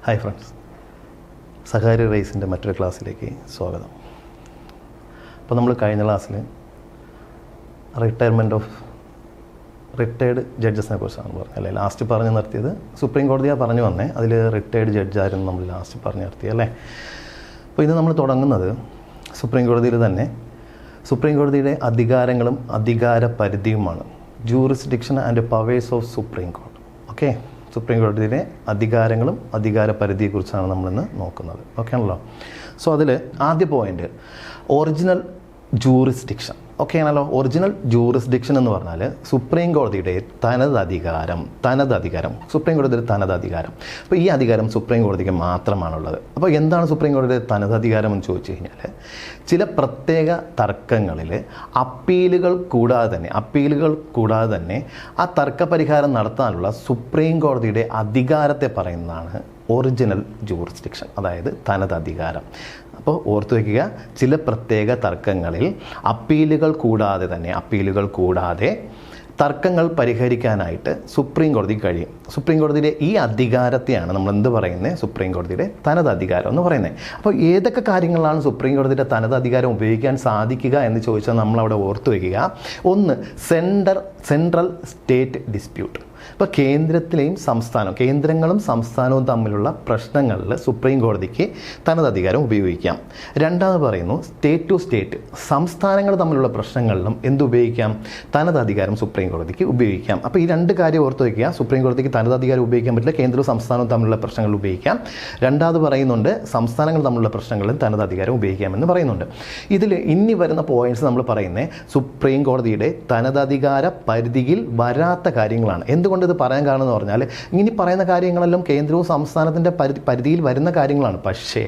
Hi friends, Sahari റേസിൻ്റെ മറ്റൊരു ക്ലാസ്സിലേക്ക് സ്വാഗതം. അപ്പോൾ നമ്മൾ കഴിഞ്ഞ ക്ലാസ്സിൽ റിട്ടയർഡ് ജഡ്ജസിനെ കുറിച്ചാണ് പറഞ്ഞത് അല്ലേ. ലാസ്റ്റ് പറഞ്ഞു നിർത്തിയത് സുപ്രീം കോടതിയാണ് പറഞ്ഞു വന്നേ, അതിൽ റിട്ടയർഡ് ജഡ്ജായിരുന്നു നമ്മൾ ലാസ്റ്റ് പറഞ്ഞു നിർത്തിയത് അല്ലേ. അപ്പോൾ ഇത് നമ്മൾ തുടങ്ങുന്നത് സുപ്രീം കോടതിയിൽ തന്നെ സുപ്രീം കോടതിയുടെ അധികാരങ്ങളും അധികാര പരിധിയുമാണ്. Jurisdiction and powers of supreme കോടതി. ഓക്കെ, സുപ്രീം കോടതിയിലെ അധികാരങ്ങളും അധികാര പരിധിയെക്കുറിച്ചാണ് നമ്മളിന്ന് നോക്കുന്നത്. ഓക്കെ ആണല്ലോ. സോ അതിൽ ആദ്യ പോയിൻ്റ് ഒറിജിനൽ ജൂറിസ്ഡിക്ഷൻ. ഓക്കെ ആണല്ലോ. ഒറിജിനൽ ജൂറിസ്ഡിക്ഷൻ എന്ന് പറഞ്ഞാൽ സുപ്രീം കോടതിയുടെ തനതധികാരം സുപ്രീം കോടതിയുടെ തനതധികാരം. അപ്പോൾ ഈ അധികാരം സുപ്രീം കോടതിക്ക് മാത്രമാണുള്ളത്. അപ്പോൾ എന്താണ് സുപ്രീം കോടതിയുടെ തനതധികാരം എന്ന് ചോദിച്ചു കഴിഞ്ഞാൽ, ചില പ്രത്യേക തർക്കങ്ങളിൽ അപ്പീലുകൾ കൂടാതെ തന്നെ ആ തർക്കപരിഹാരം നടത്താനുള്ള സുപ്രീം കോടതിയുടെ അധികാരത്തെ പറയുന്നതാണ് ഒറിജിനൽ ജൂറിസ്ഡിക്ഷൻ, അതായത് തനതധികാരം. അപ്പോൾ ഓർത്തു വയ്ക്കുക, ചില പ്രത്യേക തർക്കങ്ങളിൽ അപ്പീലുകൾ കൂടാതെ തർക്കങ്ങൾ പരിഹരിക്കാനായിട്ട് സുപ്രീം കോടതിക്ക് കഴിയും. സുപ്രീം കോടതിയുടെ ഈ അധികാരത്തെയാണ് നമ്മൾ എന്ത് പറയുന്നത്, സുപ്രീം കോടതിയുടെ തനതധികാരം എന്ന് പറയുന്നത്. അപ്പോൾ ഏതൊക്കെ കാര്യങ്ങളാണ് സുപ്രീം കോടതിയുടെ തനതധികാരം ഉപയോഗിക്കാൻ സാധിക്കുക എന്ന് ചോദിച്ചാൽ നമ്മളവിടെ ഓർത്തു വയ്ക്കുക. ഒന്ന്, സെൻട്രൽ സ്റ്റേറ്റ് ഡിസ്പ്യൂട്ട്. ഇപ്പോൾ കേന്ദ്രങ്ങളും സംസ്ഥാനവും തമ്മിലുള്ള പ്രശ്നങ്ങളിൽ സുപ്രീം കോടതിക്ക് തനതധികാരം ഉപയോഗിക്കാം. രണ്ടാമത് പറയുന്നു സ്റ്റേറ്റ് ടു സ്റ്റേറ്റ്, സംസ്ഥാനങ്ങൾ തമ്മിലുള്ള പ്രശ്നങ്ങളിലും എന്തുപയോഗിക്കാം, തനതധികാരം സുപ്രീം കോടതിക്ക് ഉപയോഗിക്കാം. അപ്പോൾ ഈ രണ്ട് കാര്യം ഓർത്ത് വയ്ക്കുക. സുപ്രീം കോടതിക്ക് തനതധികാരം ഉപയോഗിക്കാൻ പറ്റില്ല, കേന്ദ്രവും സംസ്ഥാനവും തമ്മിലുള്ള പ്രശ്നങ്ങൾ ഉപയോഗിക്കാം. രണ്ടാമത് പറയുന്നുണ്ട് സംസ്ഥാനങ്ങൾ തമ്മിലുള്ള പ്രശ്നങ്ങളിലും തനതധികാരം ഉപയോഗിക്കാമെന്ന് പറയുന്നുണ്ട്. ഇതിൽ ഇനി വരുന്ന പോയിന്റ്സ് നമ്മൾ പറയുന്നത് സുപ്രീം കോടതിയുടെ തനതധികാര പരിധിയിൽ വരാത്ത കാര്യങ്ങളാണ്. എന്തുകൊണ്ട് ഇത് പറയാൻ കാരണം എന്ന് പറഞ്ഞാൽ, ഇനി പറയുന്ന കാര്യങ്ങളെല്ലാം കേന്ദ്രവും സംസ്ഥാനത്തിൻ്റെ പരിധിയിൽ വരുന്ന കാര്യങ്ങളാണ്. പക്ഷേ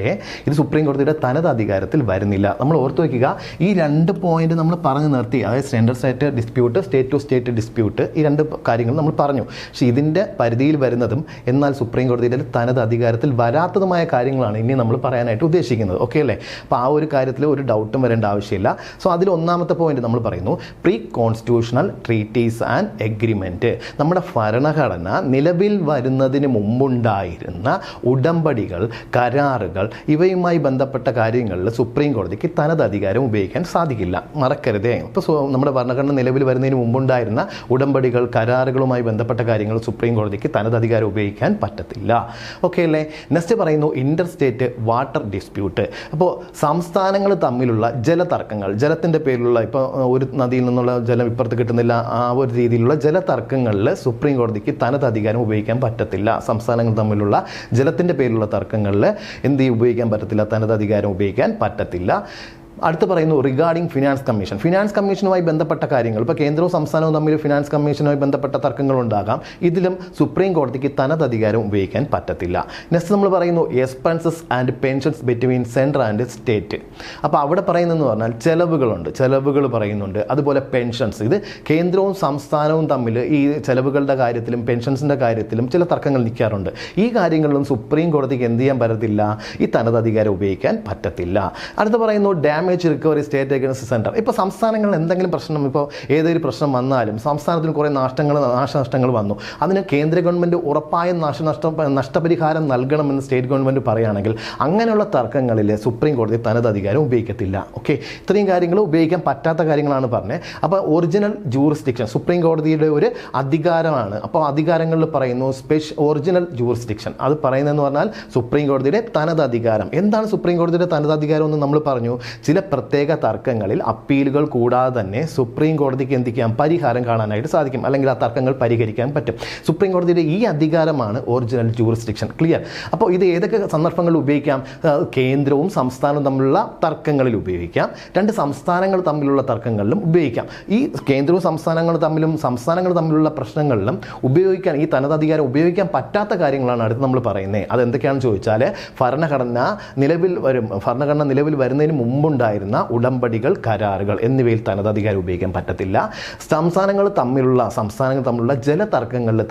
ഇത് സുപ്രീം കോടതിയുടെ തനതധികാരത്തിൽ വരുന്നില്ല. നമ്മൾ ഓർത്തു വയ്ക്കുക, ഈ രണ്ട് പോയിന്റ് നമ്മൾ പറഞ്ഞു നിർത്തി. അതായത് central state dispute, state to state dispute, ഈ രണ്ട് കാര്യങ്ങൾ നമ്മൾ പറഞ്ഞു. പക്ഷേ ഇതിൻ്റെ പരിധിയിൽ വരുന്നതും എന്നാൽ സുപ്രീം കോടതിയുടെ തനതധികാരത്തിൽ വരാത്തതുമായ കാര്യങ്ങളാണ് ഇനി നമ്മൾ പറയാനായിട്ട് ഉദ്ദേശിക്കുന്നത്. ഓക്കെ അല്ലേ. അപ്പോൾ ആ ഒരു കാര്യത്തിൽ ഒരു ഡൗട്ടും വരേണ്ട ആവശ്യമില്ല. സോ അതിൽ ഒന്നാമത്തെ പോയിന്റ് നമ്മൾ പറയുന്നു pre constitutional treaties and agreement. നമ്മുടെ ഭരണഘടന നിലവിൽ വരുന്നതിന് മുമ്പുണ്ടായിരുന്ന ഉടമ്പടികൾ, കരാറുകൾ, ഇവയുമായി ബന്ധപ്പെട്ട കാര്യങ്ങളിൽ സുപ്രീം കോടതിക്ക് തനതധികാരം ഉപയോഗിക്കാൻ സാധിക്കില്ല. മറക്കരുതേ. ഇപ്പോൾ നമ്മുടെ ഭരണഘടന നിലവിൽ വരുന്നതിന് മുമ്പുണ്ടായിരുന്ന ഉടമ്പടികൾ, കരാറുകളുമായി ബന്ധപ്പെട്ട കാര്യങ്ങൾ സുപ്രീം കോടതിക്ക് തനതധികാരം ഉപയോഗിക്കാൻ പറ്റത്തില്ല. ഓക്കെ അല്ലേ. നെക്സ്റ്റ് പറയുന്നു ഇന്റർ സ്റ്റേറ്റ് വാട്ടർ ഡിസ്പ്യൂട്ട്. അപ്പോൾ സംസ്ഥാനങ്ങൾ തമ്മിലുള്ള ജലതർക്കങ്ങൾ, ജലത്തിൻ്റെ പേരിലുള്ള, ഇപ്പോൾ ഒരു നദിയിൽ നിന്നുള്ള ജലം ഇപ്പുറത്ത് കിട്ടുന്നില്ല, ആ ഒരു രീതിയിലുള്ള ജലതർക്കങ്ങളിൽ സുപ്രീം കോടതിക്ക് തനതധികാരം ഉപയോഗിക്കാൻ പറ്റത്തില്ല. സംസ്ഥാനങ്ങൾ തമ്മിലുള്ള ജലത്തിൻ്റെ പേരിലുള്ള തർക്കങ്ങളിൽ ഉപയോഗിക്കാൻ പറ്റത്തില്ല, തനതധികാരം ഉപയോഗിക്കാൻ പറ്റത്തില്ല. അടുത്ത് പറയുന്നു റിഗാർഡിംഗ് ഫിനാൻസ് കമ്മീഷനുമായി ബന്ധപ്പെട്ട കാര്യങ്ങൾ. ഇപ്പോൾ കേന്ദ്രവും സംസ്ഥാനവും തമ്മിൽ ഫിനാൻസ് കമ്മീഷനുമായി ബന്ധപ്പെട്ട തർക്കങ്ങൾ ഉണ്ടാകാം. ഇതിലും സുപ്രീം കോടതിക്ക് തനതധികാരം ഉപയോഗിക്കാൻ പറ്റത്തില്ല. നെക്സ്റ്റ് നമ്മൾ പറയുന്നു expenses and pensions between central and state. അപ്പോൾ അവിടെ പറയുന്നതെന്ന് പറഞ്ഞാൽ ചെലവുകൾ പറയുന്നുണ്ട്. അതുപോലെ പെൻഷൻസ്, ഇത് കേന്ദ്രവും സംസ്ഥാനവും തമ്മിൽ ഈ ചെലവുകളുടെ കാര്യത്തിലും പെൻഷൻസിൻ്റെ കാര്യത്തിലും ചില തർക്കങ്ങൾ നിൽക്കാറുണ്ട്. ഈ കാര്യങ്ങളിലും സുപ്രീം കോടതിക്ക് എന്ത് ചെയ്യാൻ പറ്റത്തില്ല, ഈ തനതധികാരം ഉപയോഗിക്കാൻ പറ്റത്തില്ല. അടുത്ത് പറയുന്നു damage recovery state against centre. ഇപ്പോൾ സംസ്ഥാനങ്ങളിൽ എന്തെങ്കിലും പ്രശ്നം, ഇപ്പോൾ ഏതൊരു പ്രശ്നം വന്നാലും സംസ്ഥാനത്തിന് കുറേ നാശനഷ്ടങ്ങൾ വന്നു, അതിന് കേന്ദ്ര ഗവൺമെൻറ് ഉറപ്പായ നഷ്ടപരിഹാരം നൽകണമെന്ന് സ്റ്റേറ്റ് ഗവൺമെൻറ് പറയുകയാണെങ്കിൽ അങ്ങനെയുള്ള തർക്കങ്ങളിൽ സുപ്രീം കോടതി തനതധികാരം ഉപയോഗിക്കത്തില്ല. ഓക്കെ, ഇത്രയും കാര്യങ്ങൾ ഉപയോഗിക്കാൻ പറ്റാത്ത കാര്യങ്ങളാണ് പറഞ്ഞത്. അപ്പോൾ ഒറിജിനൽ ജൂറിസ്ഡിക്ഷൻ സുപ്രീം കോടതിയുടെ ഒരു അധികാരമാണ്. അപ്പോൾ അധികാരങ്ങളിൽ പറയുന്നു ഒറിജിനൽ ജൂറിസ്ഡിക്ഷൻ. അത് പറയുന്നതെന്ന് പറഞ്ഞാൽ സുപ്രീം കോടതിയുടെ തനതധികാരം. എന്താണ് സുപ്രീം കോടതിയുടെ തനതധികാരം എന്ന് നമ്മൾ പറഞ്ഞു. ചില പ്രത്യേക തർക്കങ്ങളിൽ അപ്പീലുകൾ കൂടാതെ തന്നെ സുപ്രീം കോടതിക്ക് എന്ത് ചെയ്യാം, പരിഹാരം കാണാനായിട്ട് സാധിക്കും, അല്ലെങ്കിൽ ആ തർക്കങ്ങൾ പരിഹരിക്കാൻ പറ്റും. സുപ്രീം കോടതിയുടെ ഈ അധികാരമാണ് ഒറിജിനൽ ജൂറിസ്ഡിക്ഷൻ. ക്ലിയർ. അപ്പോൾ ഇത് ഏതൊക്കെ സന്ദർഭങ്ങളിൽ ഉപയോഗിക്കാം, കേന്ദ്രവും സംസ്ഥാനവും തമ്മിലുള്ള തർക്കങ്ങളിൽ ഉപയോഗിക്കാം, രണ്ട് സംസ്ഥാനങ്ങൾ തമ്മിലുള്ള തർക്കങ്ങളിലും ഉപയോഗിക്കാം. ഈ കേന്ദ്രവും സംസ്ഥാനങ്ങൾ തമ്മിലുള്ള പ്രശ്നങ്ങളിലും ഉപയോഗിക്കാൻ, ഈ തനതധികാരം ഉപയോഗിക്കാൻ പറ്റാത്ത കാര്യങ്ങളാണ് അടുത്ത് നമ്മൾ പറയുന്നത്. അതെന്തൊക്കെയാണെന്ന് ചോദിച്ചാൽ ഭരണഘടന നിലവിൽ വരുന്നതിന് മുമ്പുണ്ടായിരുന്ന നിലവിലുണ്ടായിരുന്ന ഉടമ്പടികൾ, കരാറുകൾ എന്നിവയിൽ തനതധികാരം ഉപയോഗിക്കാൻ പറ്റത്തില്ല. സംസ്ഥാനങ്ങൾ തമ്മിലുള്ള ജലതർക്കങ്ങളിൽ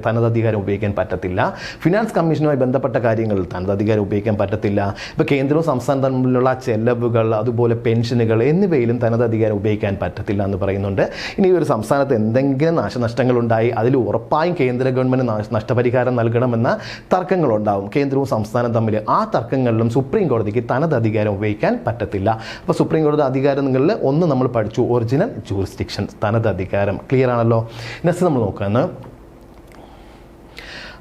തനതധികാരം ഉപയോഗിക്കാൻ പറ്റത്തില്ല. ഫിനാൻസ് കമ്മീഷനുമായി ബന്ധപ്പെട്ട കാര്യങ്ങളിൽ തനതധികാരം ഉപയോഗിക്കാൻ പറ്റത്തില്ല. ഇപ്പോൾ കേന്ദ്രവും സംസ്ഥാനവും തമ്മിലുള്ള ചെലവുകൾ, അതുപോലെ പെൻഷനുകൾ എന്നിവയിലും തനതധികാരം ഉപയോഗിക്കാൻ പറ്റത്തില്ല എന്ന് പറയുന്നുണ്ട്. ഇനി ഒരു സംസ്ഥാനത്ത് എന്തെങ്കിലും നാശനഷ്ടങ്ങൾ ഉണ്ടായി അതിൽ ഉറപ്പായും കേന്ദ്ര ഗവൺമെൻറ് നഷ്ടപരിഹാരം നൽകണമെന്ന തർക്കങ്ങളുണ്ടാവും കേന്ദ്രവും സംസ്ഥാനവും തമ്മിൽ. ആ തർക്കങ്ങളിലും സുപ്രീം കോടതിക്ക് തനതധികാരം ഉപയോഗിക്കാൻ പറ്റത്തില്ല. അപ്പോൾ സുപ്രീം കോടതി അധികാരങ്ങളിൽ ഒന്ന് നമ്മൾ പഠിച്ചു, ഒറിജിനൽ ജൂറിസ്ഡിക്ഷൻ, തനതധികാരം. ക്ലിയർ ആണല്ലോ? നെക്സ്റ്റ് നമ്മൾ നോക്കുന്നത്,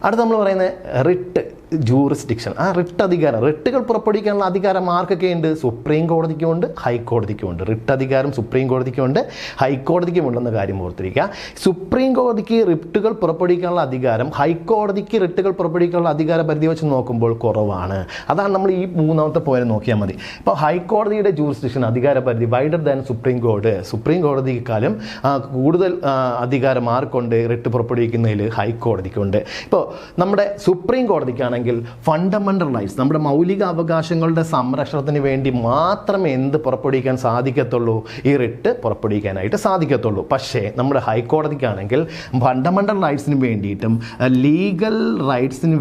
അടുത്ത നമ്മൾ പറയുന്നത് റിട്ട് ജൂറിസ്ഡിക്ഷൻ. ആ റിട്ട് അധികാരം, റിട്ടുകൾ പുറപ്പെടുവിക്കാനുള്ള അധികാരം ആർക്കൊക്കെ ഉണ്ട്? സുപ്രീം കോടതിക്കുമുണ്ട്, ഹൈക്കോടതിക്കുമുണ്ട്. റിട്ട് അധികാരം സുപ്രീം കോടതിക്കുമുണ്ട്, ഹൈക്കോടതിക്കുമുണ്ടെന്ന കാര്യം ഓർത്തിരിക്കുക. സുപ്രീം കോടതിക്ക് റിട്ടുകൾ പുറപ്പെടുവിക്കാനുള്ള അധികാരം ഹൈക്കോടതിക്ക് റിട്ടുകൾ പുറപ്പെടുവിക്കാനുള്ള അധികാര പരിധി വെച്ച് നോക്കുമ്പോൾ കുറവാണ്. അതാണ് നമ്മൾ ഈ മൂന്നാമത്തെ പോയിന്റ് നോക്കിയാൽ മതി. ഇപ്പോൾ ഹൈക്കോടതിയുടെ ജൂറിസ്ഡിക്ഷൻ അധികാര പരിധി വൈഡർ ദാൻ സുപ്രീം കോടതി. സുപ്രീം കോടതിക്കാളും കൂടുതൽ അധികാരം ആർക്കുണ്ട്? റിട്ട് പുറപ്പെടുവിക്കുന്നതിൽ ഹൈക്കോടതിക്കുണ്ട്. ഇപ്പോൾ നമ്മുടെ സുപ്രീം കോടതിക്കാണെങ്കിൽ ഫണ്ടമെന്റൽ റൈറ്റ്സ്, നമ്മുടെ മൗലിക അവകാശങ്ങളുടെ സംരക്ഷണത്തിന് വേണ്ടി മാത്രമേ എന്ത് പുറപ്പെടുവിക്കാൻ സാധിക്കത്തുള്ളൂ? ഈ റിട്ട് പുറപ്പെടുവിക്കാനായിട്ട് സാധിക്കത്തുള്ളൂ. പക്ഷേ നമ്മുടെ ഹൈക്കോടതിക്കാണെങ്കിൽ ഫണ്ടമെന്റൽ റൈറ്റ്സിന് വേണ്ടിയിട്ടും ലീഗൽ റൈറ്റ്സിന്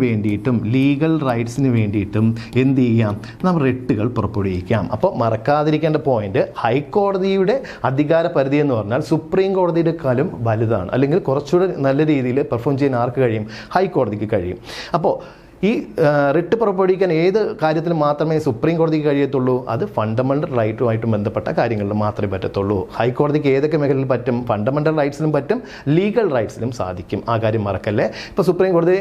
വേണ്ടിയിട്ടും എന്ത് ചെയ്യാം? നമ്മൾ റിട്ടുകൾ പുറപ്പെടുവിക്കാം. അപ്പോൾ മറക്കാതിരിക്കേണ്ട പോയിന്റ്, ഹൈക്കോടതിയുടെ അധികാര പരിധി എന്ന് പറഞ്ഞാൽ സുപ്രീം കോടതിയുടെക്കാളും വലുതാണ്, അല്ലെങ്കിൽ കുറച്ചുകൂടി നല്ല രീതിയിൽ പെർഫോം ചെയ്യാൻ ആർക്ക് കഴിയും? ഹൈക്കോടതിക്ക് കഴിയും. അപ്പോൾ ഈ റിട്ട് പുറപ്പെടുവിക്കാൻ ഏത് കാര്യത്തിൽ മാത്രമേ സുപ്രീം കോടതിക്ക് കഴിയത്തുള്ളൂ? അത് ഫണ്ടമെന്റൽ റൈറ്റുമായിട്ട് ബന്ധപ്പെട്ട കാര്യങ്ങളിൽ മാത്രമേ പറ്റത്തുള്ളൂ. ഹൈക്കോടതിക്ക് ഏതൊക്കെ മേഖലയിൽ പറ്റും? ഫണ്ടമെന്റൽ റൈറ്റ്സിലും പറ്റും, ലീഗൽ റൈറ്റ്സിലും സാധിക്കും. ആ കാര്യം മറക്കല്ലേ. ഇപ്പോൾ സുപ്രീം കോടതി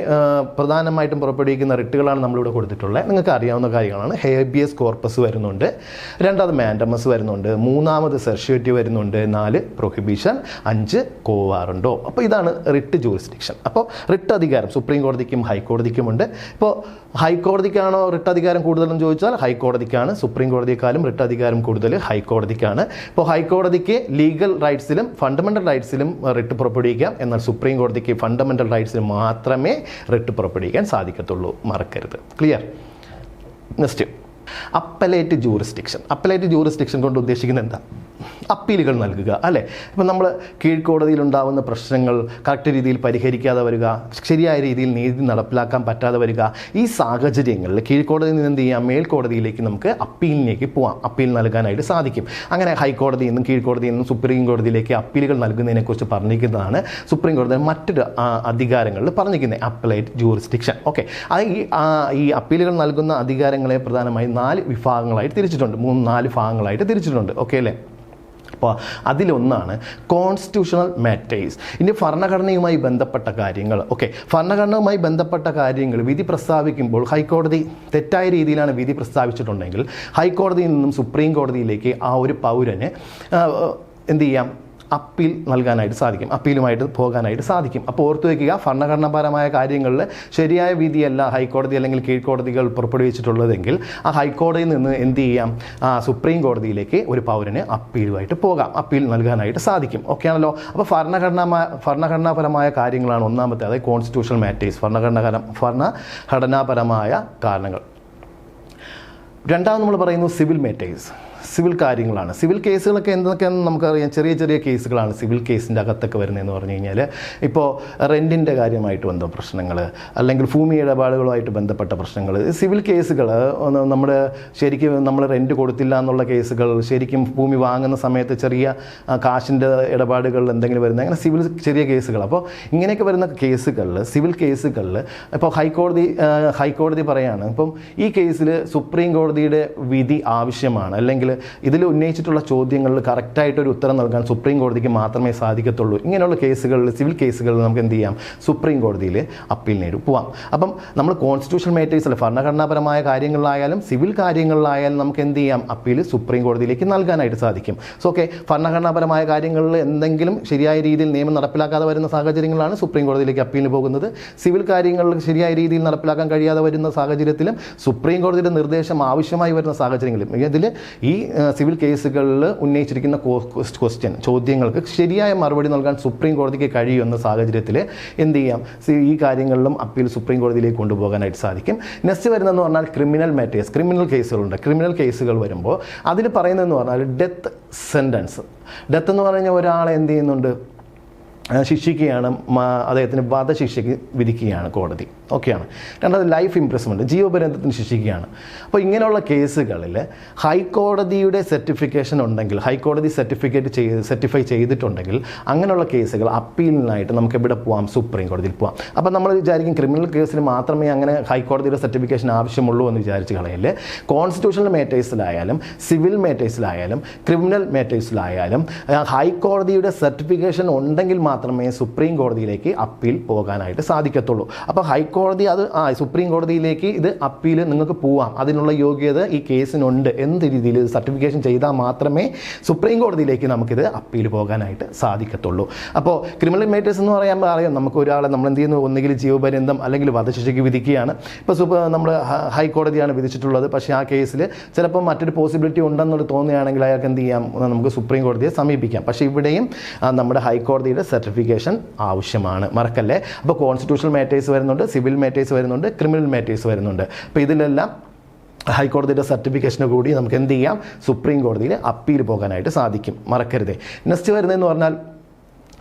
പ്രധാനമായിട്ടും പുറപ്പെടുവിക്കുന്ന റിട്ടുകളാണ് നമ്മളിവിടെ കൊടുത്തിട്ടുള്ളത്. നിങ്ങൾക്ക് അറിയാവുന്ന കാര്യങ്ങളാണ്. ഹേബിയസ് കോർപ്പസ് വരുന്നുണ്ട്, രണ്ടാമത് മാൻഡമസ് വരുന്നുണ്ട്, മൂന്നാമത് സെർഷ്യേറ്റീവ് വരുന്നുണ്ട്, 4 പ്രൊഹിബിഷൻ, 5 കോവാറുണ്ടോ. അപ്പോൾ ഇതാണ് റിട്ട് ജൂറിസ്ഡിക്ഷൻ. അപ്പോൾ റിട്ട് അധികാരം സുപ്രീം കോടതിക്കും ഹൈക്കോടതിക്കുമുണ്ട്. ഇപ്പോൾ ഹൈക്കോടതിക്കാണോ റിട്ട് അധികാരം കൂടുതലെന്ന് ചോദിച്ചാൽ ഹൈക്കോടതിക്കാണ്. സുപ്രീം കോടതിയെക്കാളും റിട്ട് അധികാരം കൂടുതൽ ഹൈക്കോടതിക്കാണ്. ഇപ്പോൾ ഹൈക്കോടതിക്ക് ലീഗൽ റൈറ്റ്സിലും ഫണ്ടമെന്റൽ റൈറ്റ്സിലും റിട്ട് പുറപ്പെടുവിക്കാം, എന്നാൽ സുപ്രീം കോടതിക്ക് ഫണ്ടമെന്റൽ റൈറ്റ്സിൽ മാത്രമേ റിട്ട് പുറപ്പെടുവിക്കാൻ സാധിക്കത്തുള്ളൂ. മറക്കരുത്. Clear? Next, appellate jurisdiction. Appellate jurisdiction കൊണ്ട് ഉദ്ദേശിക്കുന്നത് എന്താ? അപ്പീലുകൾ നൽകുക, അല്ലേ? ഇപ്പം നമ്മൾ കീഴ്ക്കോടതിയിലുണ്ടാകുന്ന പ്രശ്നങ്ങൾ കറക്റ്റ് രീതിയിൽ പരിഹരിക്കാതെ വരിക, ശരിയായ രീതിയിൽ നീതി നടപ്പിലാക്കാൻ പറ്റാതെ വരിക, ഈ സാഹചര്യങ്ങളിൽ കീഴ്ക്കോടതിയിൽ നിന്ന് എന്ത് ചെയ്യാം? മേൽക്കോടതിയിലേക്ക് നമുക്ക് അപ്പീലിലേക്ക് പോവാം, അപ്പീൽ നൽകാനായിട്ട് സാധിക്കും. അങ്ങനെ ഹൈക്കോടതിയിൽ നിന്നും കീഴ്ക്കോടതിയിൽ നിന്നും സുപ്രീം കോടതിയിലേക്ക് അപ്പീലുകൾ നൽകുന്നതിനെക്കുറിച്ച് പറഞ്ഞിരിക്കുന്നതാണ് സുപ്രീം കോടതി മറ്റൊരു അധികാരങ്ങളിൽ പറഞ്ഞിരിക്കുന്നത്, അപ്പലേറ്റ് ജൂറിസ്ഡിക്ഷൻ. ഓക്കെ, ഈ അപ്പീലുകൾ നൽകുന്ന അധികാരങ്ങളെ പ്രധാനമായും 4 വിഭാഗങ്ങളായിട്ട് തിരിച്ചിട്ടുണ്ട്, 3-4 ഭാഗങ്ങളായിട്ട് തിരിച്ചിട്ടുണ്ട്. ഓക്കെ അല്ലേ? അപ്പോൾ അതിലൊന്നാണ് കോൺസ്റ്റിറ്റ്യൂഷണൽ മാറ്റേഴ്സ്. ഇനി ഭരണഘടനയുമായി ബന്ധപ്പെട്ട കാര്യങ്ങൾ. ഓക്കെ, ഭരണഘടനയുമായി ബന്ധപ്പെട്ട കാര്യങ്ങൾ വിധി പ്രസ്താവിക്കുമ്പോൾ ഹൈക്കോടതി തെറ്റായ രീതിയിലാണ് വിധി പ്രസ്താവിച്ചിട്ടുണ്ടെങ്കിൽ ഹൈക്കോടതിയിൽ നിന്നും സുപ്രീം കോടതിയിലേക്ക് ആ ഒരു പൗരന് എന്ത് ചെയ്യാം? അപ്പീൽ നൽകാനായിട്ട് സാധിക്കും, അപ്പീലുമായിട്ട് പോകാനായിട്ട് സാധിക്കും. അപ്പോൾ ഓർത്തു വയ്ക്കുക, ഭരണഘടനാപരമായ കാര്യങ്ങളിൽ ശരിയായ വിധിയല്ല ഹൈക്കോടതി അല്ലെങ്കിൽ കീഴ്ക്കോടതികൾ പുറപ്പെടുവിച്ചിട്ടുള്ളതെങ്കിൽ ആ ഹൈക്കോടതിയിൽ നിന്ന് എന്ത് ചെയ്യാം? സുപ്രീം കോടതിയിലേക്ക് ഒരു പൗരന് അപ്പീലുമായിട്ട് പോകാം, അപ്പീൽ നൽകാനായിട്ട് സാധിക്കും. ഓക്കെ ആണല്ലോ? അപ്പോൾ ഭരണഘടനാപരമായ കാര്യങ്ങളാണ് ഒന്നാമത്തെ, അതായത് കോൺസ്റ്റിറ്റ്യൂഷണൽ മാറ്റേഴ്സ്, ഭരണഘടനാപരമായ കാരണങ്ങൾ. രണ്ടാമത് നമ്മൾ പറയുന്നു സിവിൽ മാറ്റേഴ്സ്, സിവിൽ കാര്യങ്ങളാണ്. സിവിൽ കേസുകളൊക്കെ എന്തൊക്കെയാണെന്ന് നമുക്കറിയാം. ചെറിയ ചെറിയ കേസുകളാണ് സിവിൽ കേസിൻ്റെ അകത്തൊക്കെ വരുന്നതെന്ന് പറഞ്ഞു കഴിഞ്ഞാൽ, ഇപ്പോൾ റെൻറ്റിൻ്റെ കാര്യമായിട്ട് ബന്ധപ്പെട്ട പ്രശ്നങ്ങൾ, അല്ലെങ്കിൽ ഭൂമി ഇടപാടുകളുമായിട്ട് ബന്ധപ്പെട്ട പ്രശ്നങ്ങൾ, സിവിൽ കേസുകൾ, നമ്മുടെ ശരിക്കും നമ്മൾ റെൻറ്റ് കൊടുത്തില്ല എന്നുള്ള കേസുകൾ, ശരിക്കും ഭൂമി വാങ്ങുന്ന സമയത്ത് ചെറിയ കാശിൻ്റെ ഇടപാടുകൾ എന്തെങ്കിലും വരുന്നത്, അങ്ങനെ സിവിൽ ചെറിയ കേസുകൾ. അപ്പോൾ ഇങ്ങനെയൊക്കെ വരുന്ന കേസുകളിൽ, സിവിൽ കേസുകളിൽ ഇപ്പോൾ ഹൈക്കോടതി പറയാണ്, ഇപ്പം ഈ കേസിൽ സുപ്രീം കോടതിയുടെ വിധി ആവശ്യമാണ്, അല്ലെങ്കിൽ ഇതിൽ ഉന്നയിച്ചിട്ടുള്ള ചോദ്യങ്ങളിൽ കറക്റ്റായിട്ടൊരു ഉത്തരം നൽകാൻ സുപ്രീം കോടതിക്ക് മാത്രമേ സാധിക്കത്തുള്ളൂ. ഇങ്ങനെയുള്ള കേസുകളിൽ, സിവിൽ കേസുകളിൽ നമുക്ക് എന്ത് ചെയ്യാം? സുപ്രീം കോടതിയിൽ അപ്പീലിന് പോവാം. അപ്പം നമ്മൾ കോൺസ്റ്റിറ്റ്യൂഷണൽ മാറ്റേഴ്സിൽ ഭരണഘടനാപരമായ കാര്യങ്ങളിലായാലും സിവിൽ കാര്യങ്ങളിലായാലും നമുക്ക് എന്ത് ചെയ്യാം? അപ്പീൽ സുപ്രീം കോടതിയിലേക്ക് നൽകാനായിട്ട് സാധിക്കും. സോ ഓക്കെ, ഭരണഘടനാപരമായ കാര്യങ്ങളിൽ എന്തെങ്കിലും ശരിയായ രീതിയിൽ നിയമം നടപ്പിലാക്കാതെ വരുന്ന സാഹചര്യങ്ങളാണ് സുപ്രീം കോടതിയിലേക്ക് അപ്പീലിന് പോകുന്നത്. സിവിൽ കാര്യങ്ങളിൽ ശരിയായ രീതിയിൽ നടപ്പിലാക്കാൻ കഴിയാതെ വരുന്ന സാഹചര്യത്തിലും സുപ്രീം കോടതിയുടെ നിർദ്ദേശം ആവശ്യമായി വരുന്ന സാഹചര്യങ്ങളിലും ഇതിൽ ഈ സിവിൽ കേസുകളിൽ ഉന്നയിച്ചിരിക്കുന്ന ചോദ്യങ്ങൾക്ക് ശരിയായ മറുപടി നൽകാൻ സുപ്രീം കോടതിക്ക് കഴിയുമെന്ന സാഹചര്യത്തിൽ എന്ത് ചെയ്യാം, ഈ കാര്യങ്ങളിലും അപ്പീൽ സുപ്രീം കോടതിയിലേക്ക് കൊണ്ടുപോകാനായിട്ട് സാധിക്കും. നെക്സ്റ്റ് വരുന്നതെന്ന് പറഞ്ഞാൽ ക്രിമിനൽ മാറ്റേഴ്സ്, ക്രിമിനൽ കേസുകളുണ്ട്. ക്രിമിനൽ കേസുകൾ വരുമ്പോൾ അതിൽ പറയുന്നതെന്ന് പറഞ്ഞാൽ ഡെത്ത് സെൻറ്റൻസ്. ഡെത്ത് എന്ന് പറഞ്ഞാൽ ഒരാളെ എന്ത് ചെയ്യുന്നുണ്ട്, ശിക്ഷിക്കുകയാണ്, അദ്ദേഹത്തിന് വധശിക്ഷയ്ക്ക് വിധിക്കുകയാണ് കോടതി. ഓക്കെയാണ്. രണ്ടാമത് ലൈഫ് ഇംപ്രിസൺമെൻറ്റ്, ജീവപര്യന്തത്തിന് ശിക്ഷിക്കുകയാണ്. അപ്പോൾ ഇങ്ങനെയുള്ള കേസുകളിൽ ഹൈക്കോടതിയുടെ സർട്ടിഫിക്കേഷൻ ഉണ്ടെങ്കിൽ, ഹൈക്കോടതി സർട്ടിഫൈ ചെയ്തിട്ടുണ്ടെങ്കിൽ അങ്ങനെയുള്ള കേസുകൾ അപ്പീലിനായിട്ട് നമുക്ക് എവിടെ പോകാം, സുപ്രീം കോടതിയിൽ പോകാം. അപ്പോൾ നമ്മൾ വിചാരിക്കും ക്രിമിനൽ കേസിൽ മാത്രമേ അങ്ങനെ ഹൈക്കോടതിയുടെ സർട്ടിഫിക്കേഷൻ ആവശ്യമുള്ളൂ എന്ന് വിചാരിച്ച് കളയല്ലേ. കോൺസ്റ്റിറ്റ്യൂഷണൽ മാറ്റേഴ്സിലായാലും സിവിൽ മാറ്റേഴ്സിലായാലും ക്രിമിനൽ മാറ്റേഴ്സിലായാലും ഹൈക്കോടതിയുടെ സർട്ടിഫിക്കേഷൻ ഉണ്ടെങ്കിൽ മാത്രമേ സുപ്രീം കോടതിയിലേക്ക് അപ്പീൽ പോകാനായിട്ട് സാധിക്കത്തുള്ളൂ. അപ്പോൾ സുപ്രീം കോടതിയിലേക്ക് ഇത് അപ്പീൽ നിങ്ങൾക്ക് പോവാം, അതിനുള്ള യോഗ്യത ഈ കേസിനുണ്ട് എന്ന രീതിയിൽ സർട്ടിഫിക്കേഷൻ ചെയ്താൽ മാത്രമേ സുപ്രീം കോടതിയിലേക്ക് നമുക്കിത് അപ്പീൽ പോകാനായിട്ട് സാധിക്കത്തുള്ളൂ. അപ്പോൾ ക്രിമിനൽ മാറ്റേഴ്സ് എന്ന് പറയുമ്പോൾ അറിയാം, നമുക്ക് ഒരാളെ നമ്മൾ എന്ത് ചെയ്യുന്നു, ഒന്നുകിൽ ജീവപര്യന്തം അല്ലെങ്കിൽ വധശിക്ഷയ്ക്ക് വിധിക്കുകയാണ്. ഇപ്പോൾ നമ്മൾ ഹൈക്കോടതിയാണ് വിധിച്ചിട്ടുള്ളത്, പക്ഷേ ആ കേസിൽ ചിലപ്പോൾ മറ്റൊരു പോസിബിലിറ്റി ഉണ്ടെന്നൊരു തോന്നുകയാണെങ്കിൽ അയാൾക്ക് എന്ത് ചെയ്യാം, നമുക്ക് സുപ്രീം കോടതിയെ സമീപിക്കാം. പക്ഷേ ഇവിടെയും നമ്മുടെ ഹൈക്കോടതിയുടെ സർട്ടിഫിക്കേഷൻ ആവശ്യമാണ്, മറക്കല്ലേ. അപ്പോൾ കോൺസ്റ്റിറ്റ്യൂഷണൽ മാറ്റേഴ്സ് വരുന്നുണ്ട്, സിവിൽ മാറ്റേഴ്സ് വരുന്നുണ്ട്, ക്രിമിനൽ മാറ്റേഴ്സ് വരുന്നുണ്ട്. അപ്പോൾ ഇതിലെല്ലാം ഹൈക്കോടതിയുടെ സർട്ടിഫിക്കേഷന് കൂടി നമുക്ക് എന്ത് ചെയ്യാം, സുപ്രീം കോടതിയിൽ അപ്പീൽ പോകാനായിട്ട് സാധിക്കും, മറക്കരുതേ. നെക്സ്റ്റ് വരുന്നതെന്ന് പറഞ്ഞാൽ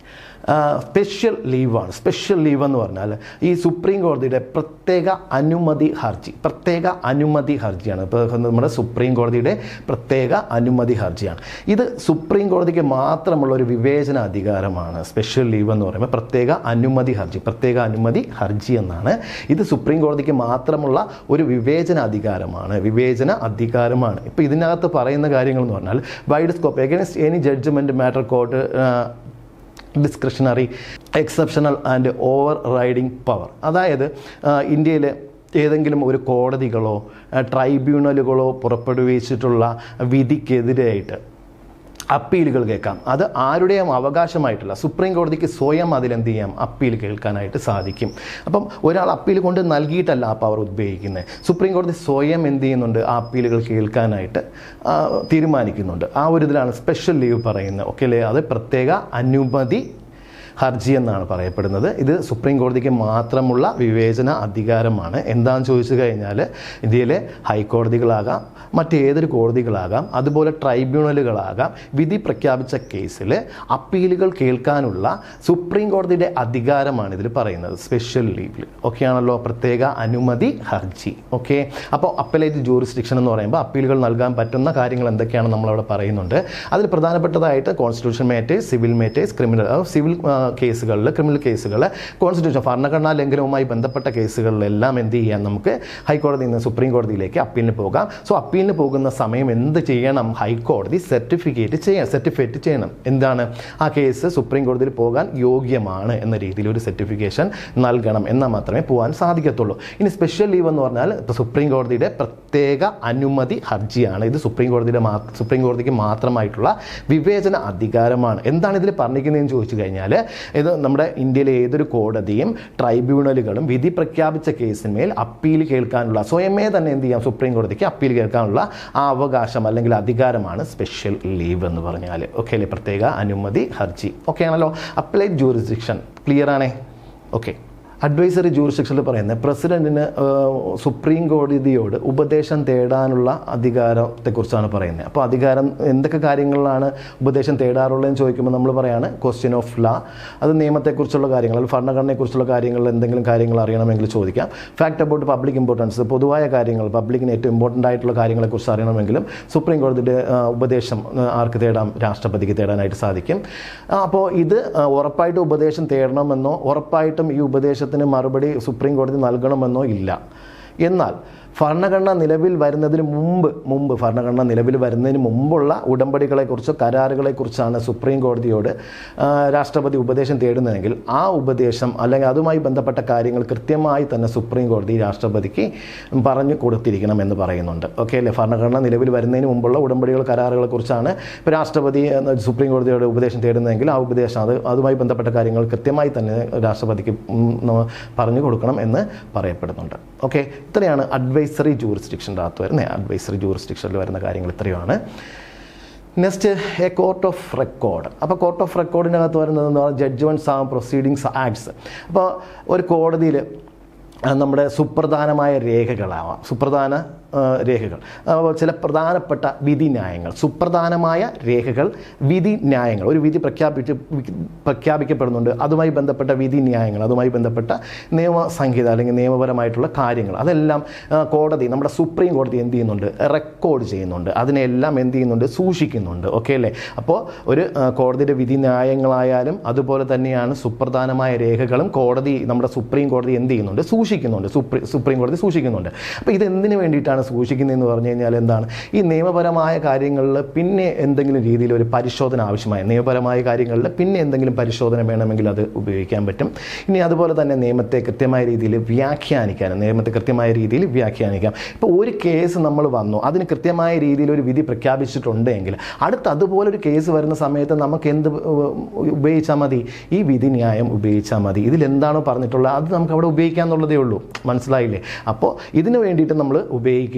സ്പെഷ്യൽ ലീവാണ്. സ്പെഷ്യൽ ലീവ് എന്ന് പറഞ്ഞാൽ ഈ സുപ്രീം കോടതിയുടെ പ്രത്യേക അനുമതി ഹർജിയാണ്. ഇപ്പോൾ നമ്മുടെ സുപ്രീം കോടതിയുടെ പ്രത്യേക അനുമതി ഹർജിയാണ്. ഇത് സുപ്രീം കോടതിക്ക് മാത്രമുള്ള ഒരു വിവേചന അധികാരമാണ്. സ്പെഷ്യൽ ലീവ് എന്ന് പറയുമ്പോൾ പ്രത്യേക അനുമതി ഹർജി എന്നാണ്. ഇത് സുപ്രീം കോടതിക്ക് മാത്രമുള്ള ഒരു വിവേചന അധികാരമാണ്. ഇപ്പോൾ ഇതിനകത്ത് പറയുന്ന കാര്യങ്ങൾ എന്ന് പറഞ്ഞാൽ wide scope against any judgement matter court discretionary exceptional and overriding power. അതായത് ഇന്ത്യയിലെ ഏതെങ്കിലും ഒരു കോടതികളോ ട്രൈബ്യൂണലുകളോ പുറപ്പെടുവിച്ചിട്ടുള്ള വിധിക്കെതിരായിട്ട് അപ്പീലുകൾ കേൾക്കാം. അത് ആരുടെയും അവകാശമായിട്ടുള്ള സുപ്രീം കോടതിക്ക് സ്വയം അതിലെന്ത് ചെയ്യാം, അപ്പീൽ കേൾക്കാനായിട്ട് സാധിക്കും. അപ്പം ഒരാൾ അപ്പീൽ കൊണ്ട് നൽകിയിട്ടല്ല ആ പവർ ഉപയോഗിക്കുന്നത്. സുപ്രീം കോടതി സ്വയം എന്ത് ചെയ്യുന്നുണ്ട്, ആ അപ്പീലുകൾ കേൾക്കാനായിട്ട് തീരുമാനിക്കുന്നുണ്ട്. ആ ഒരു ഇതിലാണ് സ്പെഷ്യൽ ലീവ് പറയുന്നത്. ഓക്കെ അല്ലേ. അത് പ്രത്യേക അനുമതി ഹർജി എന്നാണ് പറയപ്പെടുന്നത്. ഇത് സുപ്രീം കോടതിക്ക് മാത്രമുള്ള വിവേചന അധികാരമാണ്. എന്താണെന്ന് ചോദിച്ചു കഴിഞ്ഞാൽ ഇന്ത്യയിലെ ഹൈക്കോടതികളാകാം, മറ്റേതൊരു കോടതികളാകാം, അതുപോലെ ട്രൈബ്യൂണലുകളാകാം, വിധി പ്രഖ്യാപിച്ച കേസിൽ അപ്പീലുകൾ കേൾക്കാനുള്ള സുപ്രീം കോടതിയുടെ അധികാരമാണ് ഇതിൽ പറയുന്നത്, സ്പെഷ്യൽ ലീവിൽ. ഓക്കെ ആണല്ലോ, പ്രത്യേക അനുമതി ഹർജി. ഓക്കെ. അപ്പോൾ അപ്പലേറ്റ് ജൂറിസ്ഡിക്ഷൻ എന്ന് പറയുമ്പോൾ അപ്പീലുകൾ നൽകാൻ പറ്റുന്ന കാര്യങ്ങൾ എന്തൊക്കെയാണെന്ന് നമ്മളവിടെ പറയുന്നുണ്ട്. അതിൽ പ്രധാനപ്പെട്ടതായിട്ട് constitution matters, civil matters, civil criminal കേസുകൾ, കോൺസ്റ്റിറ്റ്യൂഷൻ ഭരണഘടനാ ലംഘനവുമായി ബന്ധപ്പെട്ട കേസുകളിലെല്ലാം എന്ത് ചെയ്യാം, നമുക്ക് ഹൈക്കോടതിയിൽ നിന്ന് സുപ്രീം കോടതിയിലേക്ക് അപ്പീലിന് പോകാം. സോ അപ്പീലിന് പോകുന്ന സമയം എന്ത് ചെയ്യണം, ഹൈക്കോടതി സർട്ടിഫിക്കറ്റ് ചെയ്യണം. എന്താണ്, ആ കേസ് സുപ്രീം കോടതിയിൽ പോകാൻ യോഗ്യമാണ് എന്ന രീതിയിൽ ഒരു സർട്ടിഫിക്കേഷൻ നൽകണം, എന്നാൽ മാത്രമേ പോകാൻ സാധിക്കത്തുള്ളൂ. ഇനി സ്പെഷ്യൽ ലീവ് എന്ന് പറഞ്ഞാൽ സുപ്രീം കോടതിയുടെ പ്രത്യേക അനുമതി ഹർജിയാണ്. ഇത് സുപ്രീം കോടതിക്ക് മാത്രമായിട്ടുള്ള വിവേചന അധികാരമാണ്. എന്താണ് ഇതിൽ പറഞ്ഞിരിക്കുന്നതെന്ന് ചോദിച്ചു കഴിഞ്ഞാൽ, ഇത് നമ്മുടെ ഇന്ത്യയിലെ ഏതൊരു കോടതിയും ട്രൈബ്യൂണലുകളും വിധി പ്രഖ്യാപിച്ച കേസിന്മേൽ അപ്പീൽ കേൾക്കാനുള്ള, സ്വയമേ തന്നെ എന്ത് ചെയ്യാം, സുപ്രീം കോടതിക്ക് അപ്പീൽ കേൾക്കാനുള്ള ആ അവകാശം അല്ലെങ്കിൽ അധികാരമാണ് സ്പെഷ്യൽ ലീവ് എന്ന് പറഞ്ഞാൽ. ഓക്കെ അല്ലേ, പ്രത്യേക അനുമതി ഹർജി. ഓക്കെ ആണല്ലോ. അപ്പലേറ്റ് ജൂറിസ്ഡിക്ഷൻ ക്ലിയർ ആണേ. ഓക്കെ. അഡ്വൈസറി ജൂറിസ്ഡിക്ഷനിൽ പറയുന്നത് പ്രസിഡന്റിന് സുപ്രീം കോടതിയോട് ഉപദേശം തേടാനുള്ള അധികാരത്തെക്കുറിച്ചാണ് പറയുന്നത്. അപ്പോൾ അധികാരം എന്തൊക്കെ കാര്യങ്ങളിലാണ് ഉപദേശം തേടാറുള്ളതെന്ന് ചോദിക്കുമ്പോൾ നമ്മൾ പറയാണ് ക്വസ്റ്റ്യൻ ഓഫ് ലാ, അത് നിയമത്തെക്കുറിച്ചുള്ള കാര്യങ്ങൾ, ഭരണഘടനയെക്കുറിച്ചുള്ള കാര്യങ്ങളിൽ എന്തെങ്കിലും കാര്യങ്ങൾ അറിയണമെങ്കിൽ ചോദിക്കാം. ഫാക്ട് അബൌട്ട് പബ്ലിക് ഇമ്പോർട്ടൻസ്, പൊതുവായ കാര്യങ്ങൾ, പബ്ലിക്കിന് ഏറ്റവും ഇമ്പോർട്ടൻ്റ് ആയിട്ടുള്ള കാര്യങ്ങളെക്കുറിച്ച് അറിയണമെങ്കിലും സുപ്രീം കോടതിയുടെ ഉപദേശം ആർക്ക് തേടാം, രാഷ്ട്രപതിക്ക് തേടാനായിട്ട് സാധിക്കും. അപ്പോൾ ഇത് ഉറപ്പായിട്ടും ഉപദേശം തേടണമെന്നോ ഉറപ്പായിട്ടും ഈ ഉപദേശത്തിന് മറുപടി സുപ്രീം കോടതി നൽകണമെന്നോ ഇല്ല. എന്നാൽ ഭരണഘടന നിലവിൽ വരുന്നതിന് മുമ്പുള്ള ഉടമ്പടികളെക്കുറിച്ചോ കരാറുകളെക്കുറിച്ചാണ് സുപ്രീം കോടതിയോട് രാഷ്ട്രപതി ഉപദേശം തേടുന്നതെങ്കിൽ ആ ഉപദേശം അല്ലെങ്കിൽ അതുമായി ബന്ധപ്പെട്ട കാര്യങ്ങൾ കൃത്യമായി തന്നെ സുപ്രീം കോടതി രാഷ്ട്രപതിക്ക് പറഞ്ഞു കൊടുത്തിരിക്കണം എന്ന് പറയുന്നുണ്ട്. ഓക്കെ അല്ലേ. ഭരണഘടന നിലവിൽ വരുന്നതിന് മുമ്പുള്ള ഉടമ്പടികൾ കരാറുകളെക്കുറിച്ചാണ് ഇപ്പോൾ രാഷ്ട്രപതി സുപ്രീം കോടതിയോട് ഉപദേശം തേടുന്നതെങ്കിൽ ആ ഉപദേശം അതുമായി ബന്ധപ്പെട്ട കാര്യങ്ങൾ കൃത്യമായി തന്നെ രാഷ്ട്രപതിക്ക് പറഞ്ഞു കൊടുക്കണം എന്ന് പറയപ്പെടുന്നുണ്ട്. ഓക്കെ. ഇത്രയാണ് അഡ്വൈസറി ജൂറിസ്ഡിക്ഷൻ്റെ അകത്ത് വരുന്നത്. അഡ്വൈസറി ജൂറിസ്ഡിക്ഷനിൽ വരുന്ന കാര്യങ്ങൾ ഇത്രയുമാണ്. Next A court of record. അപ്പോൾ കോർട്ട് ഓഫ് റെക്കോർഡിനകത്ത് വരുന്നതെന്ന് പറഞ്ഞാൽ ജഡ്ജ്മെൻറ്റ്സ് ആൻഡ് പ്രൊസീഡിങ്സ് ആക്ട്സ്. അപ്പോൾ ഒരു കോടതിയിൽ നമ്മുടെ സുപ്രധാനമായ രേഖകളാവാം, സുപ്രധാന രേഖകൾ, ചില പ്രധാനപ്പെട്ട വിധിന്യായങ്ങൾ, സുപ്രധാനമായ രേഖകൾ, വിധിന്യായങ്ങൾ. ഒരു വിധി പ്രഖ്യാപിക്കപ്പെടുന്നുണ്ട്, അതുമായി ബന്ധപ്പെട്ട വിധിന്യായങ്ങൾ, അതുമായി ബന്ധപ്പെട്ട നിയമസംഹിത അല്ലെങ്കിൽ നിയമപരമായിട്ടുള്ള കാര്യങ്ങൾ, അതെല്ലാം കോടതി, നമ്മുടെ സുപ്രീം കോടതി എന്ത് ചെയ്യുന്നുണ്ട്? റെക്കോർഡ് ചെയ്യുന്നുണ്ട്. അതിനെല്ലാം എന്ത് ചെയ്യുന്നുണ്ട്? സൂക്ഷിക്കുന്നുണ്ട്. ഓക്കെ അല്ലേ? അപ്പോൾ ഒരു കോടതിയുടെ വിധിന്യായങ്ങളായാലും അതുപോലെ തന്നെയാണ് സുപ്രധാനമായ രേഖകളും കോടതി, നമ്മുടെ സുപ്രീം കോടതി എന്ത് ചെയ്യുന്നുണ്ട്? സൂക്ഷിക്കുന്നുണ്ട്. സുപ്രീം കോടതി സൂക്ഷിക്കുന്നുണ്ട്. അപ്പോൾ ഇതെന്തിനു വേണ്ടിയിട്ടാണ് സൂക്ഷിക്കുന്നതെന്ന് പറഞ്ഞു കഴിഞ്ഞാൽ എന്താണ്? ഈ നിയമപരമായ കാര്യങ്ങളിൽ പിന്നെ എന്തെങ്കിലും രീതിയിൽ ഒരു പരിശോധന ആവശ്യമായ, നിയമപരമായ കാര്യങ്ങളിൽ പിന്നെ എന്തെങ്കിലും പരിശോധന വേണമെങ്കിൽ അത് ഉപയോഗിക്കാൻ പറ്റും. ഇനി അതുപോലെ തന്നെ നിയമത്തെ കൃത്യമായ രീതിയിൽ വ്യാഖ്യാനിക്കാൻ, ഇപ്പോൾ ഒരു കേസ് നമ്മൾ വന്നു, അതിന് കൃത്യമായ രീതിയിൽ ഒരു വിധി പ്രഖ്യാപിച്ചിട്ടുണ്ടെങ്കിൽ അതുപോലെ ഒരു കേസ് വരുന്ന സമയത്ത് നമുക്ക് എന്ത് ഉപയോഗിച്ചാൽ മതി? ഈ വിധിന്യായം ഉപയോഗിച്ചാൽ മതി. ഇതിലെന്താണോ പറഞ്ഞിട്ടുള്ളത് അത് നമുക്ക് അവിടെ ഉപയോഗിക്കാമെന്നുള്ളതേ ഉള്ളൂ. മനസ്സിലായില്ലേ? അപ്പോൾ ഇതിന് വേണ്ടിയിട്ട് നമ്മൾ ഉപയോഗിക്കുന്നുണ്ട്.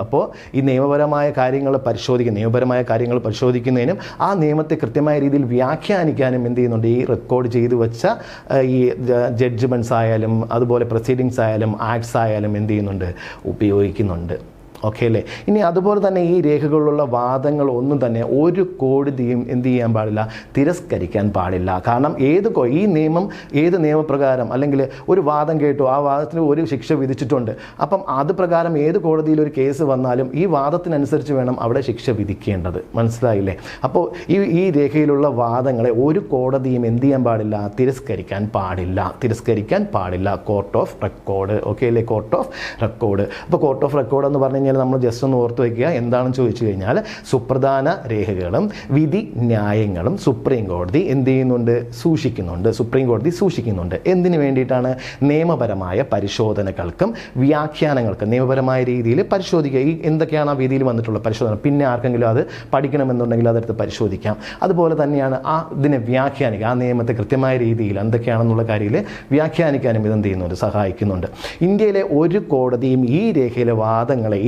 അപ്പോൾ ഈ നിയമപരമായ കാര്യങ്ങൾ പരിശോധിക്കുന്നതിനും ആ നിയമത്തെ കൃത്യമായ രീതിയിൽ വ്യാഖ്യാനിക്കാനും എന്ത് ചെയ്യുന്നുണ്ട്? ഈ റെക്കോർഡ് ചെയ്തു വെച്ച ഈ ജഡ്ജ്മെൻറ്റ്സ് ആയാലും അതുപോലെ പ്രൊസീഡിങ്സ് ആയാലും ആക്ട്സ് ആയാലും എന്ത് ചെയ്യുന്നുണ്ട്? ഉപയോഗിക്കുന്നുണ്ട്. ഓക്കെ അല്ലേ? ഇനി അതുപോലെ തന്നെ ഈ രേഖകളിലുള്ള വാദങ്ങൾ ഒന്നും തന്നെ ഒരു കോടതിയും എന്ത് ചെയ്യാൻ പാടില്ല? തിരസ്കരിക്കാൻ പാടില്ല. കാരണം ഏത് നിയമപ്രകാരം അല്ലെങ്കിൽ ഒരു വാദം കേട്ടു, ആ വാദത്തിന് ഒരു ശിക്ഷ വിധിച്ചിട്ടുണ്ട്, അപ്പം അത് പ്രകാരം ഏത് കോടതിയിൽ ഒരു കേസ് വന്നാലും ഈ വാദത്തിനനുസരിച്ച് വേണം അവിടെ ശിക്ഷ വിധിക്കേണ്ടത്. മനസ്സിലായില്ലേ? അപ്പോൾ ഈ രേഖയിലുള്ള വാദങ്ങളെ ഒരു കോടതിയും എന്ത് ചെയ്യാൻ പാടില്ല? തിരസ്കരിക്കാൻ പാടില്ല. Court of record. ഓക്കെ അല്ലേ? Court of record. അപ്പോൾ കോർട്ട് ഓഫ് റെക്കോർഡ് എന്ന് പറഞ്ഞു കഴിഞ്ഞാൽ നമ്മൾ ജസ്റ്റ് ഒന്ന് ഓർത്ത് വയ്ക്കുക. എന്താണെന്ന് ചോദിച്ചു കഴിഞ്ഞാൽ സുപ്രധാന രേഖകളും വിധി ന്യായങ്ങളും സുപ്രീം കോടതി എന്ത് ചെയ്യുന്നുണ്ട്? സൂക്ഷിക്കുന്നുണ്ട്. എന്തിനു വേണ്ടിയിട്ടാണ്? നിയമപരമായ പരിശോധനകൾക്കും വ്യാഖ്യാനങ്ങൾക്കും നിയമപരമായ രീതിയിൽ പരിശോധിക്കുക. ഈ എന്തൊക്കെയാണ് ആ വിധിയിൽ വന്നിട്ടുള്ള പരിശോധന, പിന്നെ ആർക്കെങ്കിലും അത് പഠിക്കണമെന്നുണ്ടെങ്കിൽ അതെടുത്ത് പരിശോധിക്കാം. അതുപോലെ തന്നെയാണ് ഇതിനെ വ്യാഖ്യാനിക്കുക, ആ നിയമത്തെ കൃത്യമായ രീതിയിൽ എന്തൊക്കെയാണെന്നുള്ള കാര്യത്തിൽ വ്യാഖ്യാനിക്കാനും ഇതെന്ത് ചെയ്യുന്നുണ്ട്? സഹായിക്കുന്നുണ്ട്. ഇന്ത്യയിലെ ഒരു കോടതിയും ഈ രേഖയിലെ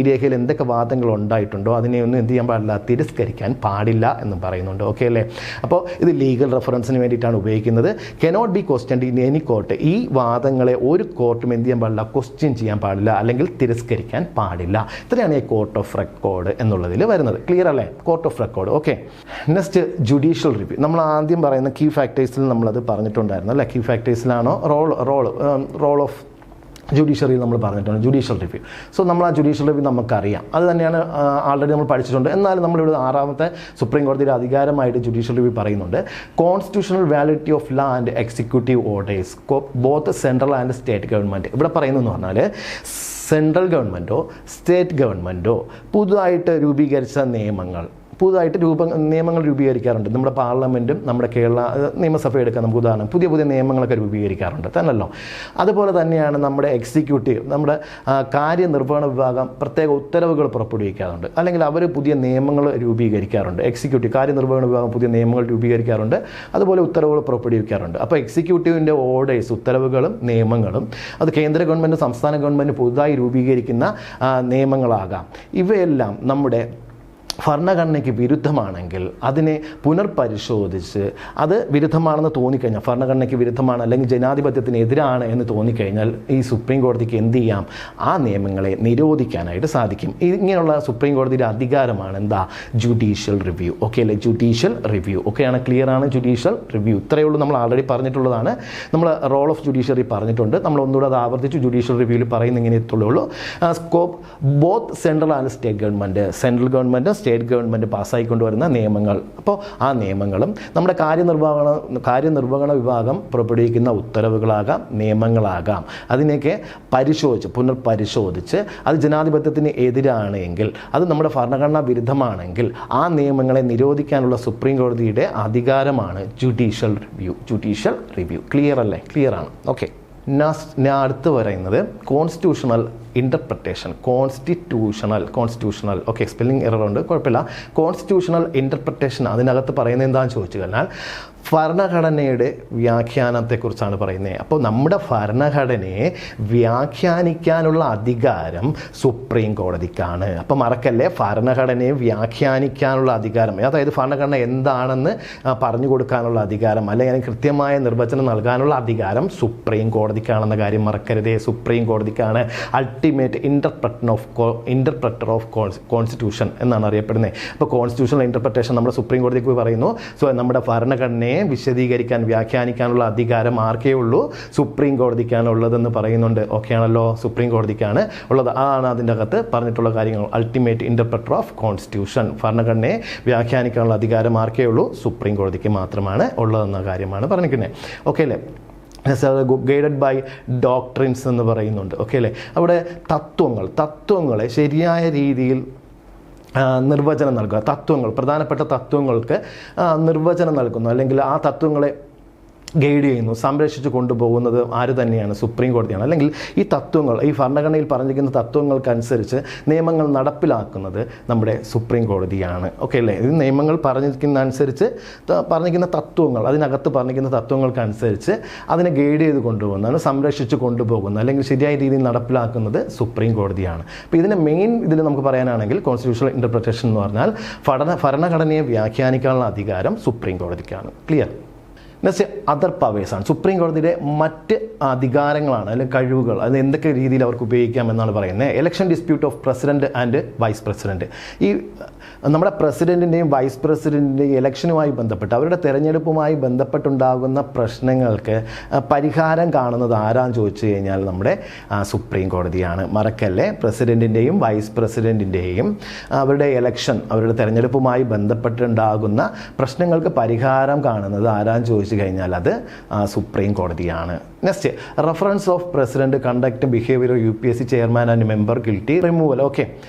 രേഖയിൽ എന്തൊക്കെ വാദങ്ങൾ ഉണ്ടായിട്ടുണ്ടോ അതിനെ ഒന്നും എന്ത് ചെയ്യാൻ പാടില്ല? തിരസ്കരിക്കാൻ പാടില്ല എന്ന് പറയുന്നുണ്ട്. ഓക്കെ അല്ലേ? അപ്പോൾ ഇത് ലീഗൽ റെഫറൻസിന് വേണ്ടിയിട്ടാണ് ഉപയോഗിക്കുന്നത്. Cannot be questioned in any court. ഈ വാദങ്ങളെ ഒരു കോർട്ടും എന്ത് ചെയ്യാൻ പാടില്ല? ക്വസ്റ്റ്യൻ ചെയ്യാൻ പാടില്ല, അല്ലെങ്കിൽ തിരസ്കരിക്കാൻ പാടില്ല. ഇത്രയാണ് ഈ കോർട്ട് ഓഫ് റെക്കോർഡ് എന്നുള്ളതിൽ വരുന്നത്. ക്ലിയർ അല്ലേ? Court of record. Okay. Next judicial review. നമ്മൾ ആദ്യം പറയുന്ന കീ ഫാക്ടേഴ്സിൽ നമ്മളത് പറഞ്ഞിട്ടുണ്ടായിരുന്നു അല്ലേ? കീ ഫാക്ടേഴ്സിലാണോ റോൾ ഓഫ് ജുഡീഷ്യറിയിൽ നമ്മൾ പറഞ്ഞിട്ടുണ്ട് ജുഡീഷ്യൽ റിവ്യൂ. സോ നമ്മൾ ആ ജുഡീഷ്യൽ റിവ്യൂ നമുക്കറിയാം, അത് തന്നെയാണ് ആൾറെഡി നമ്മൾ പഠിച്ചിട്ടുണ്ട്. എന്നാലും നമ്മളിവിടെ 6ാമത്തെ സുപ്രീം കോടതിയുടെ അധികാരമായിട്ട് ജുഡീഷ്യൽ റിവ്യൂ പറയുന്നുണ്ട്. Constitutional validity of La and executive orders both central and state government. ഇവിടെ പറയുന്നതെന്ന് പറഞ്ഞാൽ സെൻട്രൽ ഗവൺമെൻറ്റോ സ്റ്റേറ്റ് ഗവൺമെൻറ്റോ പുതുതായിട്ട് രൂപീകരിച്ച നിയമങ്ങൾ രൂപീകരിക്കാറുണ്ട്. നമ്മുടെ പാർലമെൻറ്റും നമ്മുടെ കേരള നിയമസഭ എടുക്കാൻ നമുക്ക് ഉദാഹരണം പുതിയ നിയമങ്ങളൊക്കെ രൂപീകരിക്കാറുണ്ട് തന്നല്ലോ. അതുപോലെ തന്നെയാണ് നമ്മുടെ എക്സിക്യൂട്ടീവ്, നമ്മുടെ കാര്യനിർവഹണ വിഭാഗം പ്രത്യേക ഉത്തരവുകൾ പുറപ്പെടുവിക്കാറുണ്ട്, അല്ലെങ്കിൽ അവർ പുതിയ നിയമങ്ങൾ രൂപീകരിക്കാറുണ്ട്. എക്സിക്യൂട്ടീവ് കാര്യനിർവഹണ വിഭാഗം പുതിയ നിയമങ്ങൾ രൂപീകരിക്കാറുണ്ട്, അതുപോലെ ഉത്തരവുകൾ പുറപ്പെടുവിക്കാറുണ്ട്. അപ്പോൾ എക്സിക്യൂട്ടീവിൻ്റെ ഓർഡേഴ്സ്, ഉത്തരവുകളും നിയമങ്ങളും അത് കേന്ദ്ര ഗവൺമെൻറ് സംസ്ഥാന ഗവൺമെൻറ് പുതുതായി രൂപീകരിക്കുന്ന നിയമങ്ങളാകാം. ഇവയെല്ലാം നമ്മുടെ ഭരണഘടനയ്ക്ക് വിരുദ്ധമാണെങ്കിൽ അതിനെ പുനർപരിശോധിച്ച് അത് വിരുദ്ധമാണെന്ന് തോന്നിക്കഴിഞ്ഞാൽ, ഭരണഘടനയ്ക്ക് വിരുദ്ധമാണ് അല്ലെങ്കിൽ ജനാധിപത്യത്തിന് എതിരാണ് എന്ന് തോന്നിക്കഴിഞ്ഞാൽ ഈ സുപ്രീം കോടതിക്ക് എന്ത് ചെയ്യാം? ആ നിയമങ്ങളെ നിരോധിക്കാനായിട്ട് സാധിക്കും. ഇങ്ങനെയുള്ള സുപ്രീം കോടതിയുടെ അധികാരമാണ് ജുഡീഷ്യൽ റിവ്യൂ. ഓക്കെ അല്ലേ? Judicial review. ഓക്കെയാണ്? ക്ലിയർ ആണ്? ജുഡീഷ്യൽ റിവ്യൂ ഇത്രയേ ഉള്ളൂ. നമ്മൾ ആൾറെഡി പറഞ്ഞിട്ടുള്ളതാണ്. നമ്മൾ റോൾ ഓഫ് ജുഡീഷ്യറി പറഞ്ഞിട്ടുണ്ട്. നമ്മൾ ഒന്നുകൂടെ അത് ആവർത്തിച്ചു ജുഡീഷ്യൽ റിവ്യൂവിൽ പറയുന്ന ഇങ്ങനെ എത്തുള്ളൂ. Scope both central and state government, central government state government പാസ്സായിക്കൊണ്ടുവരുന്ന നിയമങ്ങൾ, അപ്പോൾ ആ നിയമങ്ങളും നമ്മുടെ കാര്യനിർവഹണ വിഭാഗം പുറപ്പെടുവിക്കുന്ന ഉത്തരവുകളാകാം, നിയമങ്ങളാകാം, അതിനെയൊക്കെ പുനർപരിശോധിച്ച് അത് ജനാധിപത്യത്തിന് എതിരാണെങ്കിൽ, അത് നമ്മുടെ ഭരണഘടനാ വിരുദ്ധമാണെങ്കിൽ ആ നിയമങ്ങളെ നിരോധിക്കാനുള്ള സുപ്രീം കോടതിയുടെ അധികാരമാണ് ജുഡീഷ്യൽ റിവ്യൂ. ക്ലിയർ അല്ലേ? ക്ലിയർ ആണ്. ഓക്കെ. ഞാൻ അടുത്ത് പറയുന്നത് constitutional interpretation. Constitutional okay, spelling error ഉണ്ട്, കുഴപ്പമില്ല. കോൺസ്റ്റിറ്റ്യൂഷണൽ ഇൻ്റർപ്രിട്ടേഷൻ അതിനകത്ത് പറയുന്നത് എന്താണെന്ന് ചോദിച്ചു കഴിഞ്ഞാൽ ഭരണഘടനയുടെ വ്യാഖ്യാനത്തെക്കുറിച്ചാണ് പറയുന്നത്. അപ്പോൾ നമ്മുടെ ഭരണഘടനയെ വ്യാഖ്യാനിക്കാനുള്ള അധികാരം സുപ്രീം കോടതിക്കാണ്. അപ്പോൾ മറക്കല്ലേ, ഭരണഘടനയെ വ്യാഖ്യാനിക്കാനുള്ള അധികാരം, അതായത് ഭരണഘടന എന്താണെന്ന് പറഞ്ഞു കൊടുക്കാനുള്ള അധികാരം, അല്ലെങ്കിൽ കൃത്യമായ നിർവചനം നൽകാനുള്ള അധികാരം സുപ്രീം കോടതിക്കാണെന്ന കാര്യം മറക്കരുതേ. സുപ്രീം കോടതിക്കാണ് അൾട്ടിമേറ്റ് ഇൻ്റർപ്രറ്റർ ഓഫ് കോൺസ്റ്റിറ്റ്യൂഷൻ എന്നാണ് അറിയപ്പെടുന്നത്. അപ്പോൾ കോൺസ്റ്റിറ്റ്യൂഷണൽ ഇൻ്റർപ്രിട്ടേഷൻ നമ്മുടെ സുപ്രീം കോടതിക്ക് പറയുന്നു. സോ നമ്മുടെ ഭരണഘടനയെ വിശദീകരിക്കാൻ വ്യാഖ്യാനിക്കാനുള്ള അധികാരം ആർക്കേ ഉള്ളൂ? സുപ്രീം കോടതിക്കാണ് ഉള്ളതെന്ന് പറയുന്നുണ്ട്. ഓക്കെ ആണല്ലോ, സുപ്രീം കോടതിക്കാണ് ഉള്ളത്. ആണ് അതിൻ്റെ അകത്ത് പറഞ്ഞിട്ടുള്ള കാര്യങ്ങൾ. അൾട്ടിമേറ്റ് ഇൻ്റർപ്രറ്റർ ഓഫ് കോൺസ്റ്റിറ്റ്യൂഷൻ, ഭരണഘടനയെ വ്യാഖ്യാനിക്കാനുള്ള അധികാരം ആർക്കേ ഉള്ളൂ? സുപ്രീം കോടതിക്ക് മാത്രമാണ് ഉള്ളതെന്ന കാര്യമാണ് പറഞ്ഞിരിക്കുന്നത്. ഓക്കെ അല്ലേ? ഗൈഡഡ് ബൈ ഡോക്ട്രിൻസ് എന്ന് പറയുന്നുണ്ട്. ഓക്കെ അല്ലേ? അവിടെ തത്വങ്ങളെ ശരിയായ രീതിയിൽ നിർവചനം നൽകുക. പ്രധാനപ്പെട്ട തത്വങ്ങൾക്ക് നിർവചനം നൽകുന്നു, അല്ലെങ്കിൽ ആ തത്വങ്ങളെ ഗൈഡ് ചെയ്യുന്നു, സംരക്ഷിച്ച് കൊണ്ടുപോകുന്നത് ആര് തന്നെയാണ്? സുപ്രീം കോടതിയാണ്. അല്ലെങ്കിൽ ഈ ഭരണഘടനയിൽ പറഞ്ഞിരിക്കുന്ന തത്വങ്ങൾക്കനുസരിച്ച് നിയമങ്ങൾ നടപ്പിലാക്കുന്നത് നമ്മുടെ സുപ്രീം കോടതിയാണ്. ഓക്കെ അല്ലേ? ഇത് നിയമങ്ങൾ പറഞ്ഞിരിക്കുന്ന തത്വങ്ങൾ, അതിനകത്ത് പറഞ്ഞിരിക്കുന്ന തത്വങ്ങൾക്കനുസരിച്ച് അതിനെ ഗൈഡ് ചെയ്ത് കൊണ്ടുപോകുന്നതാണ്, സംരക്ഷിച്ച് കൊണ്ടുപോകുന്നത്, അല്ലെങ്കിൽ ശരിയായ രീതിയിൽ നടപ്പിലാക്കുന്നത് സുപ്രീം കോടതിയാണ്. അപ്പോൾ ഇതിൻ്റെ മെയിൻ ഇതിൽ നമുക്ക് പറയാനാണെങ്കിൽ കോൺസ്റ്റിറ്റ്യൂഷണൽ ഇൻ്റർപ്രിട്ടേഷൻ എന്ന് പറഞ്ഞാൽ ഭരണഘടനയെ വ്യാഖ്യാനിക്കാനുള്ള അധികാരം സുപ്രീം കോടതിക്കാണ്. ക്ലിയർ? നെക്സ്റ്റ് അതർ പവേഴ്സാണ്. സുപ്രീം കോടതിയുടെ മറ്റ് അധികാരങ്ങളാണ്, അല്ലെങ്കിൽ കഴിവുകൾ. അത് എന്തൊക്കെ രീതിയിൽ അവർക്ക് ഉപയോഗിക്കാം എന്നാണ് പറയുന്നത്. Election dispute of president and vice president. ഈ നമ്മുടെ പ്രസിഡന്റിൻ്റെയും വൈസ് പ്രസിഡന്റിൻ്റെയും ഇലക്ഷനുമായി ബന്ധപ്പെട്ട്, അവരുടെ തെരഞ്ഞെടുപ്പുമായി ബന്ധപ്പെട്ടുണ്ടാകുന്ന പ്രശ്നങ്ങൾക്ക് പരിഹാരം കാണുന്നത് ആരാന്ന് ചോദിച്ചു കഴിഞ്ഞാൽ നമ്മുടെ സുപ്രീം കോടതിയാണ്. മറക്കല്ലേ, പ്രസിഡന്റിൻ്റെയും വൈസ് പ്രസിഡന്റിൻ്റെയും അവരുടെ അവരുടെ തെരഞ്ഞെടുപ്പുമായി ബന്ധപ്പെട്ടുണ്ടാകുന്ന പ്രശ്നങ്ങൾക്ക് പരിഹാരം കാണുന്നത് ആരാന്ന് ചോദിച്ചു കഴിഞ്ഞാൽ അത് സുപ്രീം കോടതിയാണ്. Next, reference of president conduct behaviour UPSC chairman and member guilty removal. Okay,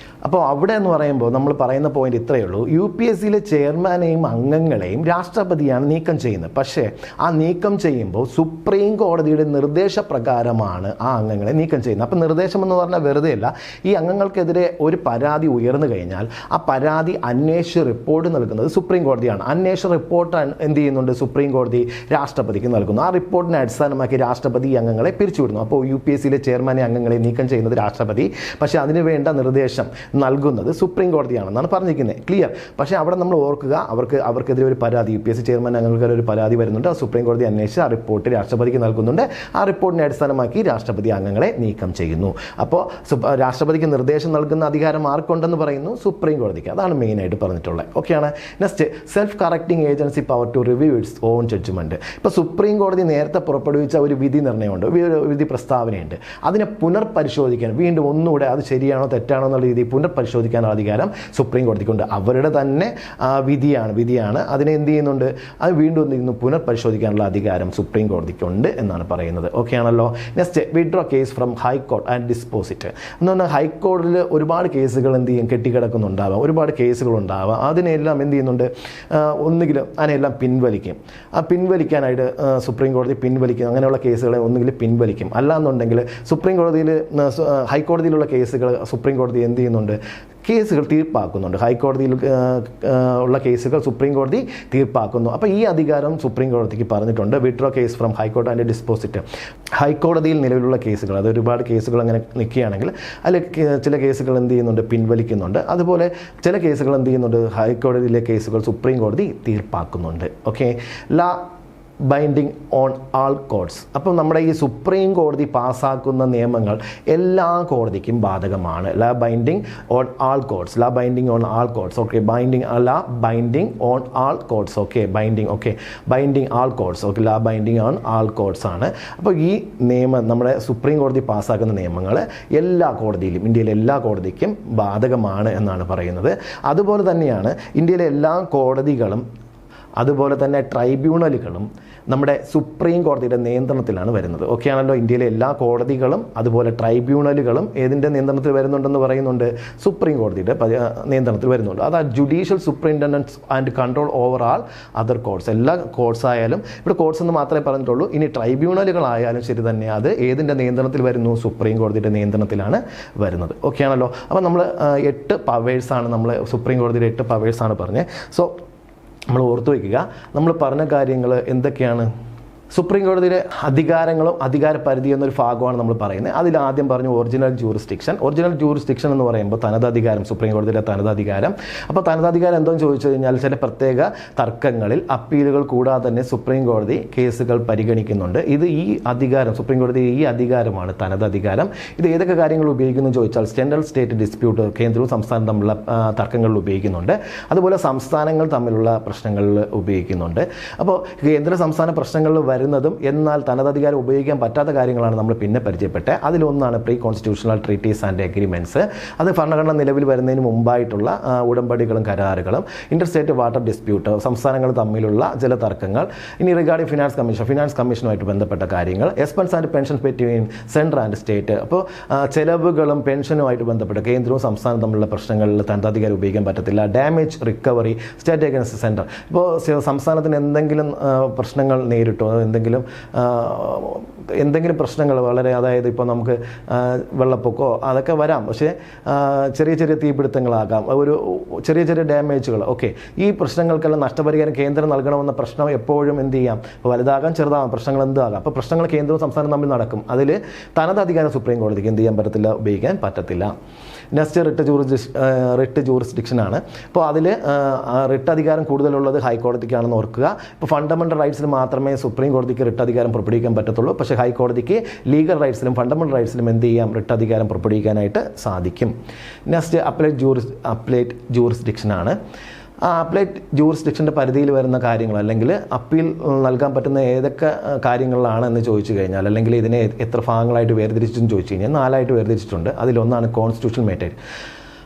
അപ്പോൾ അവിടെ എന്ന് പറയുമ്പോൾ നമ്മൾ പറയുന്ന പോയിന്റ് ഇത്രയേ ഉള്ളൂ. UPSCയിലെ ചെയർമാനെയും അംഗങ്ങളെയും രാഷ്ട്രപതിയാണ് നീക്കം ചെയ്യുന്നത്. പക്ഷേ ആ നീക്കം ചെയ്യുമ്പോൾ സുപ്രീം കോടതിയുടെ നിർദ്ദേശപ്രകാരമാണ് ആ അംഗങ്ങളെ നീക്കം ചെയ്യുന്നത്. അപ്പോൾ നിർദ്ദേശം എന്ന് പറഞ്ഞാൽ വെറുതെ അല്ല. ഈ അംഗങ്ങൾക്കെതിരെ ഒരു പരാതി ഉയർന്നു കഴിഞ്ഞാൽ ആ പരാതി അന്വേഷിച്ച് റിപ്പോർട്ട് നൽകുന്നത് സുപ്രീം കോടതിയാണ്. അന്വേഷണ റിപ്പോർട്ട് എന്ത് ചെയ്യുന്നുണ്ട്? സുപ്രീം കോടതി രാഷ്ട്രപതിക്ക് നൽകുന്നു. ആ റിപ്പോർട്ടിനെ അടിസ്ഥാനമാക്കി രാഷ്ട്രപതി അംഗങ്ങളെ പിരിച്ചുവിടുന്നു. അപ്പോൾ UPSCയിലെ ചെയർമാനെ അംഗങ്ങളെ നീക്കം ചെയ്യുന്നത് രാഷ്ട്രപതി, പക്ഷേ അതിന് വേണ്ട നിർദ്ദേശം നൽകുന്നത് സുപ്രീം കോടതിയാണെന്നാണ് പറഞ്ഞിരിക്കുന്നത്. ക്ലിയർ? പക്ഷേ അവിടെ നമ്മൾ ഓർക്കുക, അവർക്കെതിരെ ഒരു പരാതി, UPSC ചെയർമാൻ അംഗങ്ങൾക്ക് ഒരു പരാതി വരുന്നുണ്ട്. ആ സുപ്രീം കോടതി അന്വേഷിച്ച് ആ റിപ്പോർട്ട് രാഷ്ട്രപതിക്ക് നൽകുന്നുണ്ട്. ആ റിപ്പോർട്ടിനെ അടിസ്ഥാനമാക്കി രാഷ്ട്രപതി അംഗങ്ങളെ നീക്കം ചെയ്യുന്നു. അപ്പോൾ രാഷ്ട്രപതിക്ക് നിർദ്ദേശം നൽകുന്ന അധികാരം ആർക്കുണ്ടെന്ന് പറയുന്നു? സുപ്രീം കോടതിക്ക്. അതാണ് മെയിനായിട്ട് പറഞ്ഞിട്ടുള്ളത്. ഓക്കെയാണ്. Next, self correcting agency power to review its own judgement. ഇപ്പോൾ സുപ്രീം കോടതി നേരത്തെ പുറപ്പെടുവിച്ച ഒരു വിധി നിർണ്ണയമുണ്ട്, വിധി പ്രസ്താവനയുണ്ട്. അതിനെ പുനർപരിശോധിക്കാൻ, വീണ്ടും ഒന്നുകൂടെ അത് ശരിയാണോ തെറ്റാണോ എന്നുള്ള രീതിയിൽ പുനർപരിശോധിക്കാനുള്ള അധികാരം സുപ്രീം കോടതിക്കുണ്ട്. അവരുടെ തന്നെ വിധിയാണ്. അതിനെ എന്ത് ചെയ്യുന്നുണ്ട്? അത് വീണ്ടും എന്ത് ചെയ്യുന്നു? പുനർപരിശോധിക്കാനുള്ള അധികാരം സുപ്രീം കോടതിക്കുണ്ട് എന്നാണ് പറയുന്നത്. ഓക്കെ ആണല്ലോ. Next, withdraw case from high court and dispose it എന്ന് പറഞ്ഞാൽ ഹൈക്കോടതിയിൽ ഒരുപാട് കേസുകൾ എന്ത് ചെയ്യും? കെട്ടിക്കിടക്കുന്നുണ്ടാവാം, ഒരുപാട് കേസുകളുണ്ടാവാം. അതിനെല്ലാം എന്ത് ചെയ്യുന്നുണ്ട്? ഒന്നുകിലും അതിനെല്ലാം പിൻവലിക്കും. ആ പിൻവലിക്കാനായിട്ട് സുപ്രീം കോടതി അങ്ങനെയുള്ള കേസുകളെ ഒന്നുകിൽ പിൻവലിക്കും. അല്ലാന്നുണ്ടെങ്കിൽ ഹൈക്കോടതിയിലുള്ള കേസുകൾ സുപ്രീം കോടതി എന്ത് ചെയ്യുന്നുണ്ട്? കേസുകൾ തീർപ്പാക്കുന്നുണ്ട്. ഹൈക്കോടതിയിൽ ഉള്ള കേസുകൾ സുപ്രീം കോടതി തീർപ്പാക്കുന്നു. അപ്പോൾ ഈ അധികാരം സുപ്രീം കോടതിക്ക് പറഞ്ഞിട്ടുണ്ട്. Withdraw case from high court and dispose it. ഹൈക്കോടതിയിൽ നിലവിലുള്ള കേസുകൾ, അത് ഒരുപാട് കേസുകൾ അങ്ങനെ നിൽക്കുകയാണെങ്കിൽ അതിൽ ചില കേസുകൾ എന്ത് ചെയ്യുന്നുണ്ട്? പിൻവലിക്കുന്നുണ്ട്. അതുപോലെ ചില കേസുകൾ എന്ത് ചെയ്യുന്നുണ്ട്? ഹൈക്കോടതിയിലെ കേസുകൾ സുപ്രീം കോടതി തീർപ്പാക്കുന്നുണ്ട്. Okay, binding on all courts. അപ്പം നമ്മുടെ ഈ സുപ്രീം കോടതി പാസ്സാക്കുന്ന നിയമങ്ങൾ എല്ലാ കോടതിക്കും ബാധകമാണ്. ലാ binding on all courts. Okay, binding on all courts. Okay, binding all courts. Okay, ലാ ബൈൻഡിങ് ഓൺ ആൾ കോർട്സ് ആണ്. അപ്പോൾ ഈ നിയമം, നമ്മുടെ സുപ്രീം കോടതി പാസ്സാക്കുന്ന നിയമങ്ങൾ എല്ലാ കോടതിയിലും, ഇന്ത്യയിലെ എല്ലാ കോടതിക്കും ബാധകമാണ് എന്നാണ് പറയുന്നത്. അതുപോലെ തന്നെയാണ് ഇന്ത്യയിലെ എല്ലാ കോടതികളും അതുപോലെ തന്നെ ട്രൈബ്യൂണലുകളും നമ്മുടെ സുപ്രീം കോടതിയുടെ നിയന്ത്രണത്തിലാണ് വരുന്നത്. ഓക്കെ ആണല്ലോ? ഇന്ത്യയിലെ എല്ലാ കോടതികളും അതുപോലെ ട്രൈബ്യൂണലുകളും ഏതിൻ്റെ നിയന്ത്രണത്തിൽ വരുന്നുണ്ടെന്ന് പറയുന്നുണ്ട്? സുപ്രീം കോടതിയുടെ നിയന്ത്രണത്തിൽ വരുന്നുണ്ട്. അത് judicial superintendence and control over all other courts. എല്ലാ കോർട്സ് ആയാലും, ഇവിടെ കോർട്സ് എന്ന് മാത്രമേ പറഞ്ഞിട്ടുള്ളൂ, ഇനി ട്രൈബ്യൂണലുകളായാലും ശരി തന്നെ അത് ഏതിൻ്റെ നിയന്ത്രണത്തിൽ വരുന്നു? സുപ്രീം കോടതിയുടെ നിയന്ത്രണത്തിലാണ് വരുന്നത്. ഓക്കെ ആണല്ലോ? അപ്പോൾ നമ്മൾ 8 പവേഴ്സാണ്, നമ്മൾ സുപ്രീം കോടതിയുടെ 8 പവേഴ്സാണ് പറഞ്ഞത്. സോ നമ്മൾ ഓർത്തു വയ്ക്കുക, നമ്മൾ പറഞ്ഞ കാര്യങ്ങൾ എന്തൊക്കെയാണ്? സുപ്രീം കോടതിയുടെ അധികാരങ്ങളും അധികാര പരിധി എന്നൊരു ഭാഗമാണ് നമ്മൾ പറയുന്നത്. അതിൽ ആദ്യം പറഞ്ഞു ഒറിജിനൽ ജൂറിസ്ഡിക്ഷൻ. ഒറിജിനൽ ജൂറിസ്ഡിക്ഷൻ എന്ന് പറയുമ്പോൾ തനതധികാരം, സുപ്രീം കോടതിയുടെ തനതധികാരം. അപ്പോൾ തനതധികാരം എന്താണെന്ന് ചോദിച്ചു കഴിഞ്ഞാൽ ചില പ്രത്യേക തർക്കങ്ങളിൽ അപ്പീലുകൾ കൂടാതെ തന്നെ സുപ്രീം കോടതി കേസുകൾ പരിഗണിക്കുന്നുണ്ട്. ഇത് ഈ അധികാരം, സുപ്രീം കോടതി ഈ അധികാരമാണ് തനതധികാരം. ഇത് ഏതൊക്കെ കാര്യങ്ങൾ ഉപയോഗിക്കുന്നു ചോദിച്ചാൽ സെൻട്രൽ സ്റ്റേറ്റ് ഡിസ്പ്യൂട്ട്, കേന്ദ്രവും സംസ്ഥാനവും തമ്മിലുള്ള തർക്കങ്ങളിൽ ഉപയോഗിക്കുന്നുണ്ട്. അതുപോലെ സംസ്ഥാനങ്ങൾ തമ്മിലുള്ള പ്രശ്നങ്ങളിൽ ഉപയോഗിക്കുന്നുണ്ട്. അപ്പോൾ കേന്ദ്ര സംസ്ഥാന പ്രശ്നങ്ങളിൽ വരുന്നതും എന്നാൽ തനതധികാരം ഉപയോഗിക്കാൻ പറ്റാത്ത കാര്യങ്ങളാണ് നമ്മൾ പിന്നെ പരിചയപ്പെട്ടത്. അതിലൊന്നാണ് pre constitutional treaties and agreements. അത് ഭരണഘടന നിലവിൽ വരുന്നതിന് മുമ്പായിട്ടുള്ള ഉടമ്പടികളും കരാറുകളും. ഇൻ്റർസ്റ്റേറ്റ് വാട്ടർ ഡിസ്പ്യൂട്ട്, സംസ്ഥാനങ്ങൾ തമ്മിലുള്ള ജലതർക്കങ്ങൾ. ഇനി റിഗാർഡിംഗ് ഫിനാൻസ് കമ്മീഷനുമായിട്ട് ബന്ധപ്പെട്ട കാര്യങ്ങൾ. Expense and pension between central and state. അപ്പോൾ ചെലവുകളും പെൻഷനുമായിട്ട് ബന്ധപ്പെട്ട് കേന്ദ്രവും സംസ്ഥാനവും തമ്മിലുള്ള പ്രശ്നങ്ങളിൽ തനതധികാരം ഉപയോഗിക്കാൻ പറ്റത്തില്ല. Damage recovery, state against central. ഇപ്പോൾ സംസ്ഥാനത്തിന് എന്തെങ്കിലും പ്രശ്നങ്ങൾ നേരിട്ടോ, എന്തെങ്കിലും പ്രശ്നങ്ങൾ വളരെ, അതായത് ഇപ്പോൾ നമുക്ക് വെള്ളപ്പൊക്കമോ അതൊക്കെ വരാം, പക്ഷേ ചെറിയ ചെറിയ തീപിടുത്തങ്ങളാകാം, ഒരു ചെറിയ ചെറിയ ഡാമേജുകൾ. ഓക്കെ, ഈ പ്രശ്നങ്ങൾക്കെല്ലാം നഷ്ടപരിഹാരം കേന്ദ്രം നൽകണമെന്ന പ്രശ്നം എപ്പോഴും എന്ത് ചെയ്യാം? വലുതാകാം ചെറുതാകാം, പ്രശ്നങ്ങൾ എന്താകാം. അപ്പോൾ പ്രശ്നങ്ങൾ കേന്ദ്രവും സംസ്ഥാനവും തമ്മിൽ നടക്കും. അതിൽ തനതധികാരം സുപ്രീം കോടതിക്ക് എന്ത് ചെയ്യാൻ പറ്റത്തില്ല? ഉപയോഗിക്കാൻ പറ്റത്തില്ല. നെക്സ്റ്റ് റിട്ട് ജൂറിസ്ഡിക്ഷനാണ്. അപ്പോൾ അതിൽ റിട്ട് അധികാരം കൂടുതലുള്ളത് ഹൈക്കോടതിക്കാണെന്ന് ഓർക്കുക. ഇപ്പോൾ ഫണ്ടമെൻ്റൽ റൈറ്റ്സിന് മാത്രമേ സുപ്രീം കോടതിക്ക് റിട്ട് അധികാരം പുറപ്പെടുവിക്കാൻ പറ്റത്തുള്ളൂ. പക്ഷേ ഹൈക്കോടതിക്ക് ലീഗൽ റൈറ്റ്സിലും ഫണ്ടമെൻ്റൽ റൈറ്റ്സിലും എന്ത് ചെയ്യാം? റിട്ട് അധികാരം പുറപ്പെടുവിക്കാനായിട്ട് സാധിക്കും. നെക്സ്റ്റ് അപ്ലേറ്റ് ജൂറിസ്ഡിക്ഷനാണ്. അപ്ലേറ്റ് ജൂറിസ്ഡിക്ഷൻ്റെ പരിധിയിൽ വരുന്ന കാര്യങ്ങൾ, അല്ലെങ്കിൽ അപ്പീൽ നൽകാൻ പറ്റുന്ന ഏതൊക്കെ കാര്യങ്ങളിലാണ് എന്ന് ചോദിച്ചു കഴിഞ്ഞാൽ, അല്ലെങ്കിൽ ഇതിനെ എത്ര ഭാഗങ്ങളായിട്ട് വേർതിരിച്ചെന്ന് ചോദിച്ചു കഴിഞ്ഞാൽ 4ആയിട്ട് വേർതിരിച്ചിട്ടുണ്ട്. അതിലൊന്നാണ് കോൺസ്റ്റിറ്റ്യൂഷണൽ മാറ്റർ.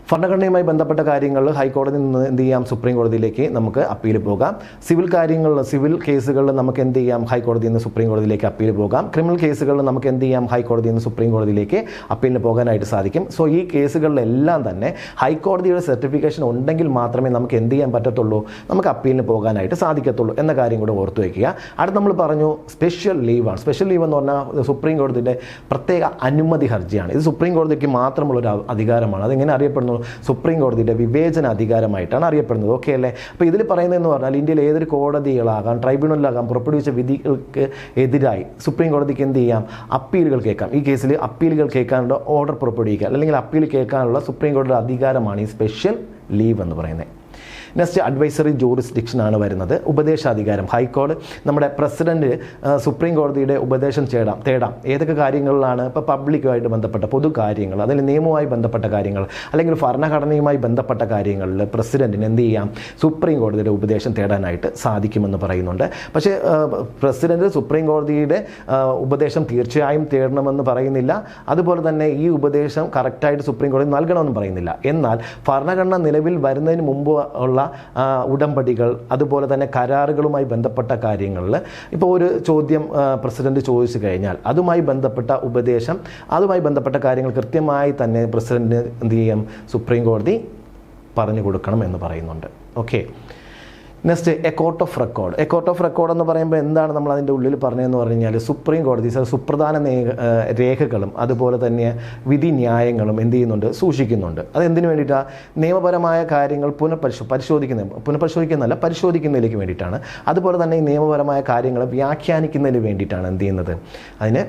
ഭരണഘടനയുമായി ബന്ധപ്പെട്ട കാര്യങ്ങളിൽ ഹൈക്കോടതിയിൽ നിന്ന് എന്ത് ചെയ്യാം? സുപ്രീം കോടതിയിലേക്ക് നമുക്ക് അപ്പീൽ പോകാം. സിവിൽ കേസുകളിൽ നമുക്ക് എന്ത് ചെയ്യാം? ഹൈക്കോടതിയിൽ നിന്ന് സുപ്രീം കോടതിയിലേക്ക് അപ്പീൽ പോകാം. ക്രിമിനൽ കേസുകളിൽ നമുക്ക് എന്ത് ചെയ്യാം? ഹൈക്കോടതിയിൽ നിന്ന് സുപ്രീം കോടതിയിലേക്ക് അപ്പീലിന് പോകാനായിട്ട് സാധിക്കും. സോ ഈ കേസുകളിലെല്ലാം തന്നെ ഹൈക്കോടതിയുടെ സർട്ടിഫിക്കേഷൻ ഉണ്ടെങ്കിൽ മാത്രമേ നമുക്ക് എന്ത് ചെയ്യാൻ പറ്റത്തുള്ളൂ? നമുക്ക് അപ്പീലിന് പോകാനായിട്ട് സാധിക്കത്തുള്ളൂ എന്ന കാര്യം കൂടെ ഓർത്തു വയ്ക്കുക. അടുത്ത് നമ്മൾ പറഞ്ഞു സ്പെഷ്യൽ ലീവാണ്. സ്പെഷ്യൽ ലീവ് എന്ന് പറഞ്ഞാൽ സുപ്രീം കോടതിയുടെ പ്രത്യേക അനുമതി ഹർജിയാണ്. ഇത് സുപ്രീം കോടതിക്ക് മാത്രമുള്ളൊരു അധികാരമാണ്. അതെങ്ങനെ അറിയപ്പെടുന്നു? സുപ്രീം കോടതിയുടെ വിവേചന അധികാരമായിട്ടാണ് അറിയപ്പെടുന്നത്. ഓക്കെ അല്ലേ? അപ്പോൾ ഇതിൽ പറയുന്നതെന്ന് പറഞ്ഞാൽ ഇന്ത്യയിൽ ഏതൊരു കോടതികളാകാം, ട്രൈബ്യൂണലിലാകാം, പുറപ്പെടുവിച്ച വിധികൾക്ക് എതിരായി സുപ്രീം കോടതിക്ക് എന്ത് ചെയ്യാം? അപ്പീലുകൾ കേൾക്കാം. ഈ കേസിൽ അപ്പീലുകൾ കേൾക്കാനുള്ള ഓർഡർ പുറപ്പെടുവിക്കുക, അല്ലെങ്കിൽ അപ്പീൽ കേൾക്കാനുള്ള സുപ്രീം കോടതിയുടെ അധികാരമാണ് ഈ സ്പെഷ്യൽ ലീവ് എന്ന് പറയുന്നത്. നെക്സ്റ്റ് അഡ്വൈസറി ജൂറിസ്ഡിക്ഷനാണ് വരുന്നത്. ഉപദേശാധികാരം. ഹൈക്കോടതി, നമ്മുടെ പ്രസിഡന്റ് സുപ്രീം കോടതിയുടെ ഉപദേശം തേടാം. ഏതൊക്കെ കാര്യങ്ങളിലാണ്? ഇപ്പോൾ പബ്ലിക്കുമായിട്ട് ബന്ധപ്പെട്ട പൊതു കാര്യങ്ങൾ, അതിൽ നിയമവുമായി ബന്ധപ്പെട്ട കാര്യങ്ങൾ, അല്ലെങ്കിൽ ഭരണഘടനയുമായി ബന്ധപ്പെട്ട കാര്യങ്ങളിൽ പ്രസിഡന്റിന് എന്ത് ചെയ്യാം? സുപ്രീം കോടതിയുടെ ഉപദേശം തേടാനായിട്ട് സാധിക്കുമെന്ന് പറയുന്നുണ്ട്. പക്ഷേ പ്രസിഡന്റ് സുപ്രീം കോടതിയുടെ ഉപദേശം തീർച്ചയായും തേടണമെന്ന് പറയുന്നില്ല. അതുപോലെ തന്നെ ഈ ഉപദേശം കറക്റ്റായിട്ട് സുപ്രീം കോടതി നൽകണമെന്ന് പറയുന്നില്ല. എന്നാൽ ഭരണഘടന നിലവിൽ വരുന്നതിന് മുമ്പ് ഉള്ള ഉടമ്പടികൾ, അതുപോലെ തന്നെ കരാറുകളുമായി ബന്ധപ്പെട്ട കാര്യങ്ങളിൽ ഇപ്പോൾ ഒരു ചോദ്യം പ്രസിഡന്റ് ചോദിച്ചു കഴിഞ്ഞാൽ അതുമായി ബന്ധപ്പെട്ട ഉപദേശം, അതുമായി ബന്ധപ്പെട്ട കാര്യങ്ങൾ കൃത്യമായി തന്നെ പ്രസിഡന്റിന് എന്ത് ചെയ്യും? സുപ്രീം കോടതി പറഞ്ഞു കൊടുക്കണം എന്ന് പറയുന്നുണ്ട്. Okay, next A court of record. A court of record എന്ന് പറയുമ്പോൾ എന്താണ് നമ്മൾ അതിൻ്റെ ഉള്ളിൽ പറഞ്ഞതെന്ന് പറഞ്ഞു കഴിഞ്ഞാൽ, സുപ്രീം കോടതി സുപ്രധാന രേഖകളും അതുപോലെ തന്നെ വിധി ന്യായങ്ങളും എന്ത് ചെയ്യുന്നുണ്ട്? സൂക്ഷിക്കുന്നുണ്ട്. അതെന്തിനു വേണ്ടിയിട്ടാണ്? നിയമപരമായ കാര്യങ്ങൾ പരിശോധിക്കുന്നതിലേക്ക് വേണ്ടിയിട്ടാണ്. അതുപോലെ തന്നെ ഈ നിയമപരമായ കാര്യങ്ങൾ വ്യാഖ്യാനിക്കുന്നതിന് വേണ്ടിയിട്ടാണ് എന്ത് ചെയ്യുന്നത്? അതിനെ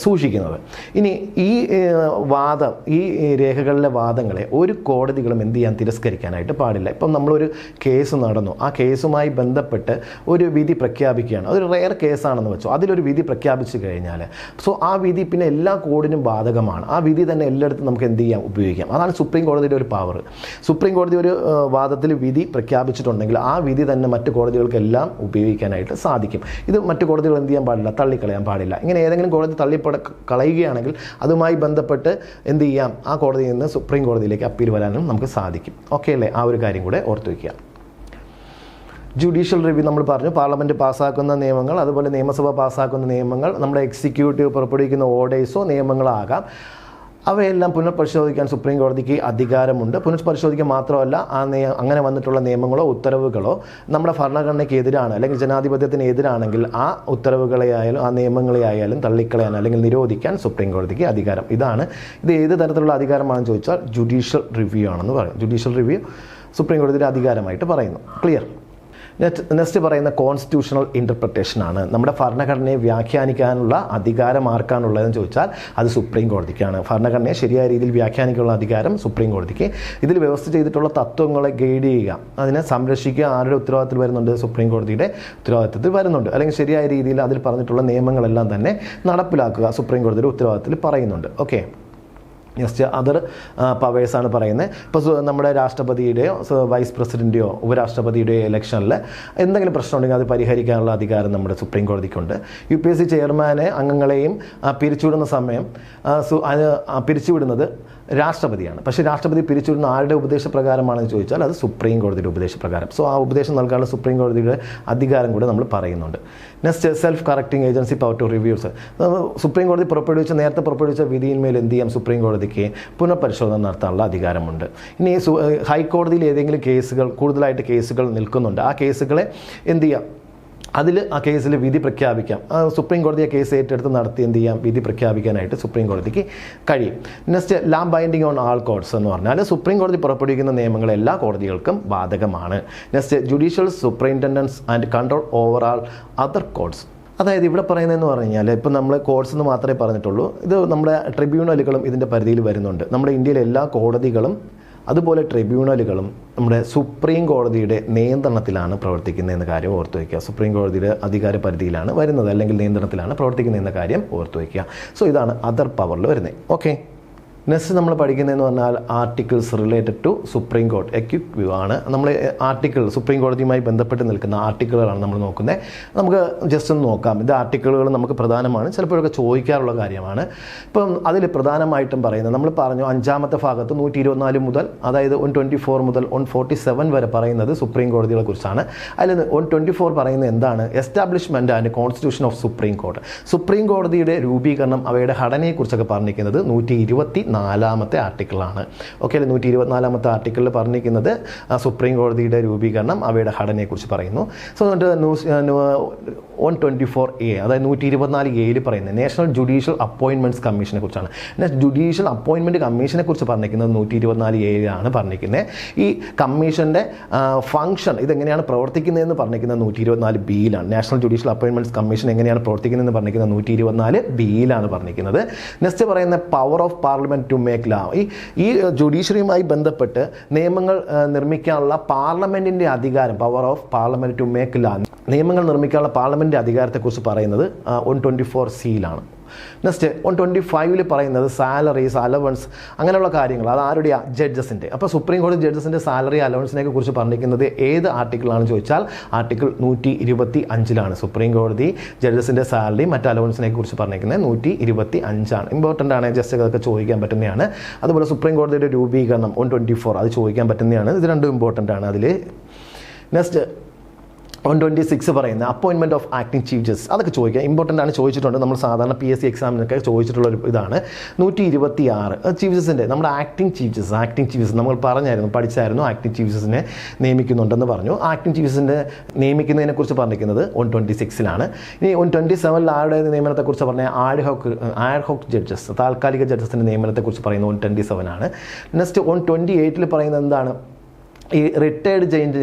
സൂക്ഷിക്കുന്നത്. ഇനി ഈ രേഖകളിലെ വാദങ്ങളെ ഒരു കോടതികളും എന്ത് ചെയ്യാൻ? തിരസ്കരിക്കാനായിട്ട് പാടില്ല. ഇപ്പം നമ്മളൊരു കേസ് നടന്നു, ആ കേസുമായി ബന്ധപ്പെട്ട് ഒരു വിധി പ്രഖ്യാപിക്കുകയാണ്. അതൊരു റെയർ കേസാണെന്ന് വെച്ചോ, അതിലൊരു വിധി പ്രഖ്യാപിച്ചു കഴിഞ്ഞാൽ ആ വിധി പിന്നെ എല്ലാ കോടതിനും ബാധകമാണ്. ആ വിധി തന്നെ എല്ലായിടത്തും നമുക്ക് എന്ത് ചെയ്യാം? ഉപയോഗിക്കാം. അതാണ് സുപ്രീം കോടതിയുടെ ഒരു പവർ. സുപ്രീം കോടതി ഒരു വാദത്തിൽ വിധി പ്രഖ്യാപിച്ചിട്ടുണ്ടെങ്കിൽ ആ വിധി തന്നെ മറ്റു കോടതികൾക്കെല്ലാം ഉപയോഗിക്കാനായിട്ട് സാധിക്കും. ഇത് മറ്റു കോടതികൾ എന്ത് ചെയ്യാൻ പാടില്ല? തള്ളിക്കളയാൻ പാടില്ല. ഇങ്ങനെ ഏതെങ്കിലും കോടതി കളയുകയാണെങ്കിൽ അതുമായി ബന്ധപ്പെട്ട് എന്ത് ചെയ്യാം? ആ കോടതിയിൽ നിന്ന് സുപ്രീം കോടതിയിലേക്ക് അപ്പീൽ വരാനും നമുക്ക് സാധിക്കും. ഓക്കെ അല്ലേ? ആ ഒരു കാര്യം കൂടെ ഓർത്തു വയ്ക്കുക. ജുഡീഷ്യൽ റിവ്യൂ നമ്മൾ പറഞ്ഞു, പാർലമെൻറ്റ് പാസ്സാക്കുന്ന നിയമങ്ങൾ, അതുപോലെ നിയമസഭ പാസ്സാക്കുന്ന നിയമങ്ങൾ, നമ്മുടെ എക്സിക്യൂട്ടീവ് പുറപ്പെടുവിക്കുന്ന ഓർഡേഴ്സോ നിയമങ്ങളോ ആകാം. അവയെല്ലാം പുനഃപരിശോധിക്കാൻ സുപ്രീം കോടതിക്ക് അധികാരമുണ്ട്. പുനഃപരിശോധിക്കാൻ മാത്രമല്ല, അങ്ങനെ വന്നിട്ടുള്ള നിയമങ്ങളോ ഉത്തരവുകളോ നമ്മുടെ ഭരണഘടനയ്ക്ക് എതിരാണ് അല്ലെങ്കിൽ ജനാധിപത്യത്തിന് എതിരാണെങ്കിൽ ആ ഉത്തരവുകളെ ആയാലും ആ നിയമങ്ങളെ ആയാലും തള്ളിക്കളയാൻ അല്ലെങ്കിൽ നിരോധിക്കാൻ സുപ്രീം കോടതിക്ക് അധികാരം. ഇത് ഏത് തരത്തിലുള്ള അധികാരമാണെന്ന് ചോദിച്ചാൽ ജുഡീഷ്യൽ റിവ്യൂ ആണെന്ന് പറയും. ജുഡീഷ്യൽ റിവ്യൂ സുപ്രീം കോടതിയുടെ അധികാരമായിട്ട് പറയുന്നു. ക്ലിയർ? നെക്സ്റ്റ് പറയുന്ന കോൺസ്റ്റിറ്റ്യൂഷണൽ ഇൻ്റർപ്രിട്ടേഷനാണ്. നമ്മുടെ ഭരണഘടനയെ വ്യാഖ്യാനിക്കാനുള്ള അധികാരം ആർക്കാണുള്ളതെന്ന് ചോദിച്ചാൽ അത് സുപ്രീം കോടതിക്കാണ്. ഭരണഘടനയെ ശരിയായ രീതിയിൽ വ്യാഖ്യാനിക്കാനുള്ള അധികാരം സുപ്രീം കോടതിക്ക്. ഇതിൽ വ്യവസ്ഥ ചെയ്തിട്ടുള്ള തത്വങ്ങളെ ഗൈഡ് ചെയ്യുക, അതിനെ സംരക്ഷിക്കുക ആരുടെ ഉത്തരവാദിത്തത്തിൽ വരുന്നുണ്ട്? സുപ്രീം കോടതിയുടെ ഉത്തരവാദിത്തത്തിൽ വരുന്നുണ്ട്. അല്ലെങ്കിൽ ശരിയായ രീതിയിൽ അതിൽ പറഞ്ഞിട്ടുള്ള നിയമങ്ങളെല്ലാം തന്നെ നടപ്പിലാക്കുക സുപ്രീം കോടതിയുടെ ഉത്തരവാദിത്തത്തിൽ പറയുന്നുണ്ട്. ഓക്കെ, നെക്സ്റ്റ് അതർ പവേഴ്സാണ് പറയുന്നത്. ഇപ്പോൾ നമ്മുടെ രാഷ്ട്രപതിയുടെയോ വൈസ് പ്രസിഡൻ്റെയോ ഉപരാഷ്ട്രപതിയുടെയോ ഇലക്ഷനിൽ എന്തെങ്കിലും പ്രശ്നം ഉണ്ടെങ്കിൽ അത് പരിഹരിക്കാനുള്ള അധികാരം നമ്മുടെ സുപ്രീം കോടതിക്കുണ്ട്. UPSC ചെയർമാനെ അംഗങ്ങളെയും പിരിച്ചുവിടുന്ന സമയം പിരിച്ചുവിടുന്നത് രാഷ്ട്രപതിയാണ്. പക്ഷേ രാഷ്ട്രപതി പിരിച്ചുവിടുന്ന ആരുടെ ഉപദേശപ്രകാരമാണെന്ന് ചോദിച്ചാൽ അത് സുപ്രീം കോടതിയുടെ ഉപദേശപ്രകാരം. സോ ആ ഉപദേശം നൽകാനുള്ള സുപ്രീം കോടതിയുടെ അധികാരം കൂടെ നമ്മൾ പറയുന്നുണ്ട്. Next self correcting agency power to reviews. Supreme കോടതി നേരത്തെ പുറപ്പെടുവിച്ച വിധിയിന്മേൽ എന്ത് ചെയ്യാം? സുപ്രീം കോടതിക്ക് പുനഃപരിശോധന നടത്താനുള്ള അധികാരമുണ്ട്. ഇനി ഹൈക്കോടതിയിൽ ഏതെങ്കിലും കൂടുതലായിട്ട് കേസുകൾ നിൽക്കുന്നുണ്ട്, ആ കേസുകളെ എന്ത് ചെയ്യാം? ആ കേസിൽ വിധി പ്രഖ്യാപിക്കാം. സുപ്രീം കോടതി ആ കേസ് ഏറ്റെടുത്ത് നടത്തി എന്ത് ചെയ്യാം? വിധി പ്രഖ്യാപിക്കാനായിട്ട് സുപ്രീം കോടതിക്ക് കഴിയും. നെക്സ്റ്റ് ലാ ബൈൻഡിങ് ഓൺ ആൾ കോർട്സ് എന്ന് പറഞ്ഞാൽ സുപ്രീം കോടതി പുറപ്പെടുവിക്കുന്ന നിയമങ്ങൾ എല്ലാ കോടതികൾക്കും ബാധകമാണ്. Next judicial superintendence and control over all other courts. അതായത് ഇവിടെ പറയുന്നതെന്ന് പറഞ്ഞു കഴിഞ്ഞാൽ ഇപ്പം നമ്മൾ കോർട്സ് എന്ന് മാത്രമേ പറഞ്ഞിട്ടുള്ളൂ, ഇത് നമ്മുടെ ട്രിബ്യൂണലുകളും ഇതിൻ്റെ പരിധിയിൽ വരുന്നുണ്ട്. നമ്മുടെ ഇന്ത്യയിലെ എല്ലാ കോടതികളും അതുപോലെ ട്രിബ്യൂണലുകളും നമ്മുടെ സുപ്രീം കോടതിയുടെ നിയന്ത്രണത്തിലാണ് പ്രവർത്തിക്കുന്നതെന്ന കാര്യം ഓർത്തു വയ്ക്കുക. സുപ്രീം കോടതിയുടെ അധികാര പരിധിയിലാണ് വരുന്നത് അല്ലെങ്കിൽ നിയന്ത്രണത്തിലാണ് പ്രവർത്തിക്കുന്നതെന്ന കാര്യം ഓർത്തു വയ്ക്കുക. സോ ഇതാണ് അതർ പവറിൽ വരുന്നത്. ഓക്കെ, നെക്സ്റ്റ് നമ്മൾ പഠിക്കുന്നതെന്ന് പറഞ്ഞാൽ articles related to supreme court a quick view ആണ്. നമ്മൾ ആർട്ടിക്കിൾ സുപ്രീം കോടതിയുമായി ബന്ധപ്പെട്ട് നിൽക്കുന്ന ആർട്ടിക്കിളുകളാണ് നമ്മൾ നോക്കുന്നത്. നമുക്ക് ജസ്റ്റ് ഒന്ന് നോക്കാം. ഇത് ആർട്ടിക്കിളുകൾ നമുക്ക് പ്രധാനമാണ്, ചിലപ്പോഴൊക്കെ ചോദിക്കാറുള്ള കാര്യമാണ്. ഇപ്പം അതിൽ പ്രധാനമായിട്ടും പറയുന്നത് നമ്മൾ പറഞ്ഞു 5ാമത്തെ ഭാഗത്ത് 124 മുതൽ അതായത് 124 മുതൽ 147 വരെ പറയുന്നത് സുപ്രീം കോടതികളെ കുറിച്ചാണ്. അതിൽ 124 പറയുന്നത് എന്താണ്? Establishment and constitution of supreme court. Supreme കോടതിയുടെ രൂപീകരണം, അവയുടെ ഘടനയെക്കുറിച്ചൊക്കെ പറഞ്ഞിരിക്കുന്നത് 124ാമത്തെ ആർട്ടിക്കിളാണ്. ഓക്കെ, 124ാമത്തെ ആർട്ടിക്കിളിൽ പറഞ്ഞിരിക്കുന്നത് സുപ്രീം കോടതിയുടെ രൂപീകരണം, അവയുടെ ഘടനയെക്കുറിച്ച് പറയുന്നു. സോ 124A അതായത് 124A പറയുന്നത് നാഷണൽ ജുഡീഷ്യൽ അപ്പോയിൻമെൻറ്റ്സ് കമ്മീഷനെ കുറിച്ചാണ്. ജുഡീഷ്യൽ അപ്പോയിൻമെൻറ്റ് കമ്മീഷനെ കുറിച്ച് പറഞ്ഞിരിക്കുന്നത് 124A പറഞ്ഞിരിക്കുന്നത്. ഈ കമ്മീഷൻ്റെ ഫംഗ്ഷൻ ഇതെങ്ങനെയാണ് പ്രവർത്തിക്കുന്നതെന്ന് പറഞ്ഞിരിക്കുന്നത് 124Bയിലാണ്. നാഷണൽ ജുഡീഷ്യൽ അപ്പോയിൻമെൻറ്റ്സ് കമ്മീഷൻ എങ്ങനെയാണ് പ്രവർത്തിക്കുന്നതെന്ന് പറഞ്ഞിരിക്കുന്നത് 124Bയിലാണ് പറഞ്ഞിരിക്കുന്നത്. നെക്സ്റ്റ് പറയുന്ന power of parliament to make law. ഈ ജുഡീഷ്യറിയുമായി ബന്ധപ്പെട്ട് നിയമങ്ങൾ നിർമ്മിക്കാനുള്ള പാർലമെൻറ്റിൻ്റെ അധികാരം, power of parliament to make law, നിയമങ്ങൾ നിർമ്മിക്കാനുള്ള പാർലമെൻറ്റിൻ്റെ അധികാരത്തെക്കുറിച്ച് പറയുന്നത് 124Cയിലാണ്. നെക്സ്റ്റ് 125 പറയുന്നത് സാലറീസ്, അലവൻസ്, അങ്ങനെയുള്ള കാര്യങ്ങൾ. അത് ആരുടെയാണ്? ജഡ്ജസിൻ്റെ. അപ്പോൾ സുപ്രീം കോടതി ജഡ്ജസിൻ്റെ സാലറി, അലവൻസിനെ കുറിച്ച് പറഞ്ഞിരിക്കുന്നത് ഏത് ആർട്ടിക്കിളാണെന്ന് ചോദിച്ചാൽ ആർട്ടിക്കിൾ 125ലാണ്. സുപ്രീം കോടതി ജഡ്ജസിൻ്റെ സാലറി മറ്റ് അലവൻസിനെ കുറിച്ച് പറഞ്ഞിരിക്കുന്നത് 125ആണ്. ഇമ്പോർട്ടൻ്റ് ആണ്, ജസ്റ്റ് അതൊക്കെ ചോദിക്കാൻ പറ്റുന്നതാണ്. അതുപോലെ സുപ്രീം കോടതിയുടെ രൂപീകരണം 124 അത് ചോദിക്കാൻ പറ്റുന്നതാണ്. ഇത് രണ്ടും ഇമ്പോർട്ടൻ്റ് ആണ് അതിൽ. നെക്സ്റ്റ് 126 പറയുന്നത് appointment of acting chief justice, അതൊക്കെ ചോദിക്കാം, ഇമ്പോർട്ടൻ്റ് ആണ്, ചോദിച്ചിട്ടുണ്ട്. നമ്മൾ സാധാരണ PSC എക്സാമിനൊക്കെ ചോദിച്ചിട്ടുള്ള ഒരു ഇതാണ്. 126 ചീഫ് ജസ്റ്റിൻ്റെ നമ്മുടെ ആക്ടിംഗ് ചീഫ് ജസ്റ്റിസ് നമ്മൾ പഠിച്ചായിരുന്നു. ആക്ടിംഗ് ചീഫ് ജസ്റ്റിനെ നിയമിക്കുന്നുണ്ടെന്ന് പറഞ്ഞു. ആക്ടിംഗ് ചീഫ് ജസ്റ്റിനെ നിയമിക്കുന്നതിനെക്കുറിച്ച് പറഞ്ഞിരിക്കുന്നത് 126ലാണ്. ഇനി 127 ആരുടെ നിയമനത്തെക്കുറിച്ച് പറഞ്ഞാൽ ആഡ് ഹോക്ക് ജഡ്ജസ്, താൽക്കാലിക ജഡ്ജസിൻ്റെ നിയമനത്തെക്കുറിച്ച് പറയുന്നത് 127ആണ്. നെക്സ്റ്റ് 128 പറയുന്നത് എന്താണ്? ഈ റിട്ടയർഡ്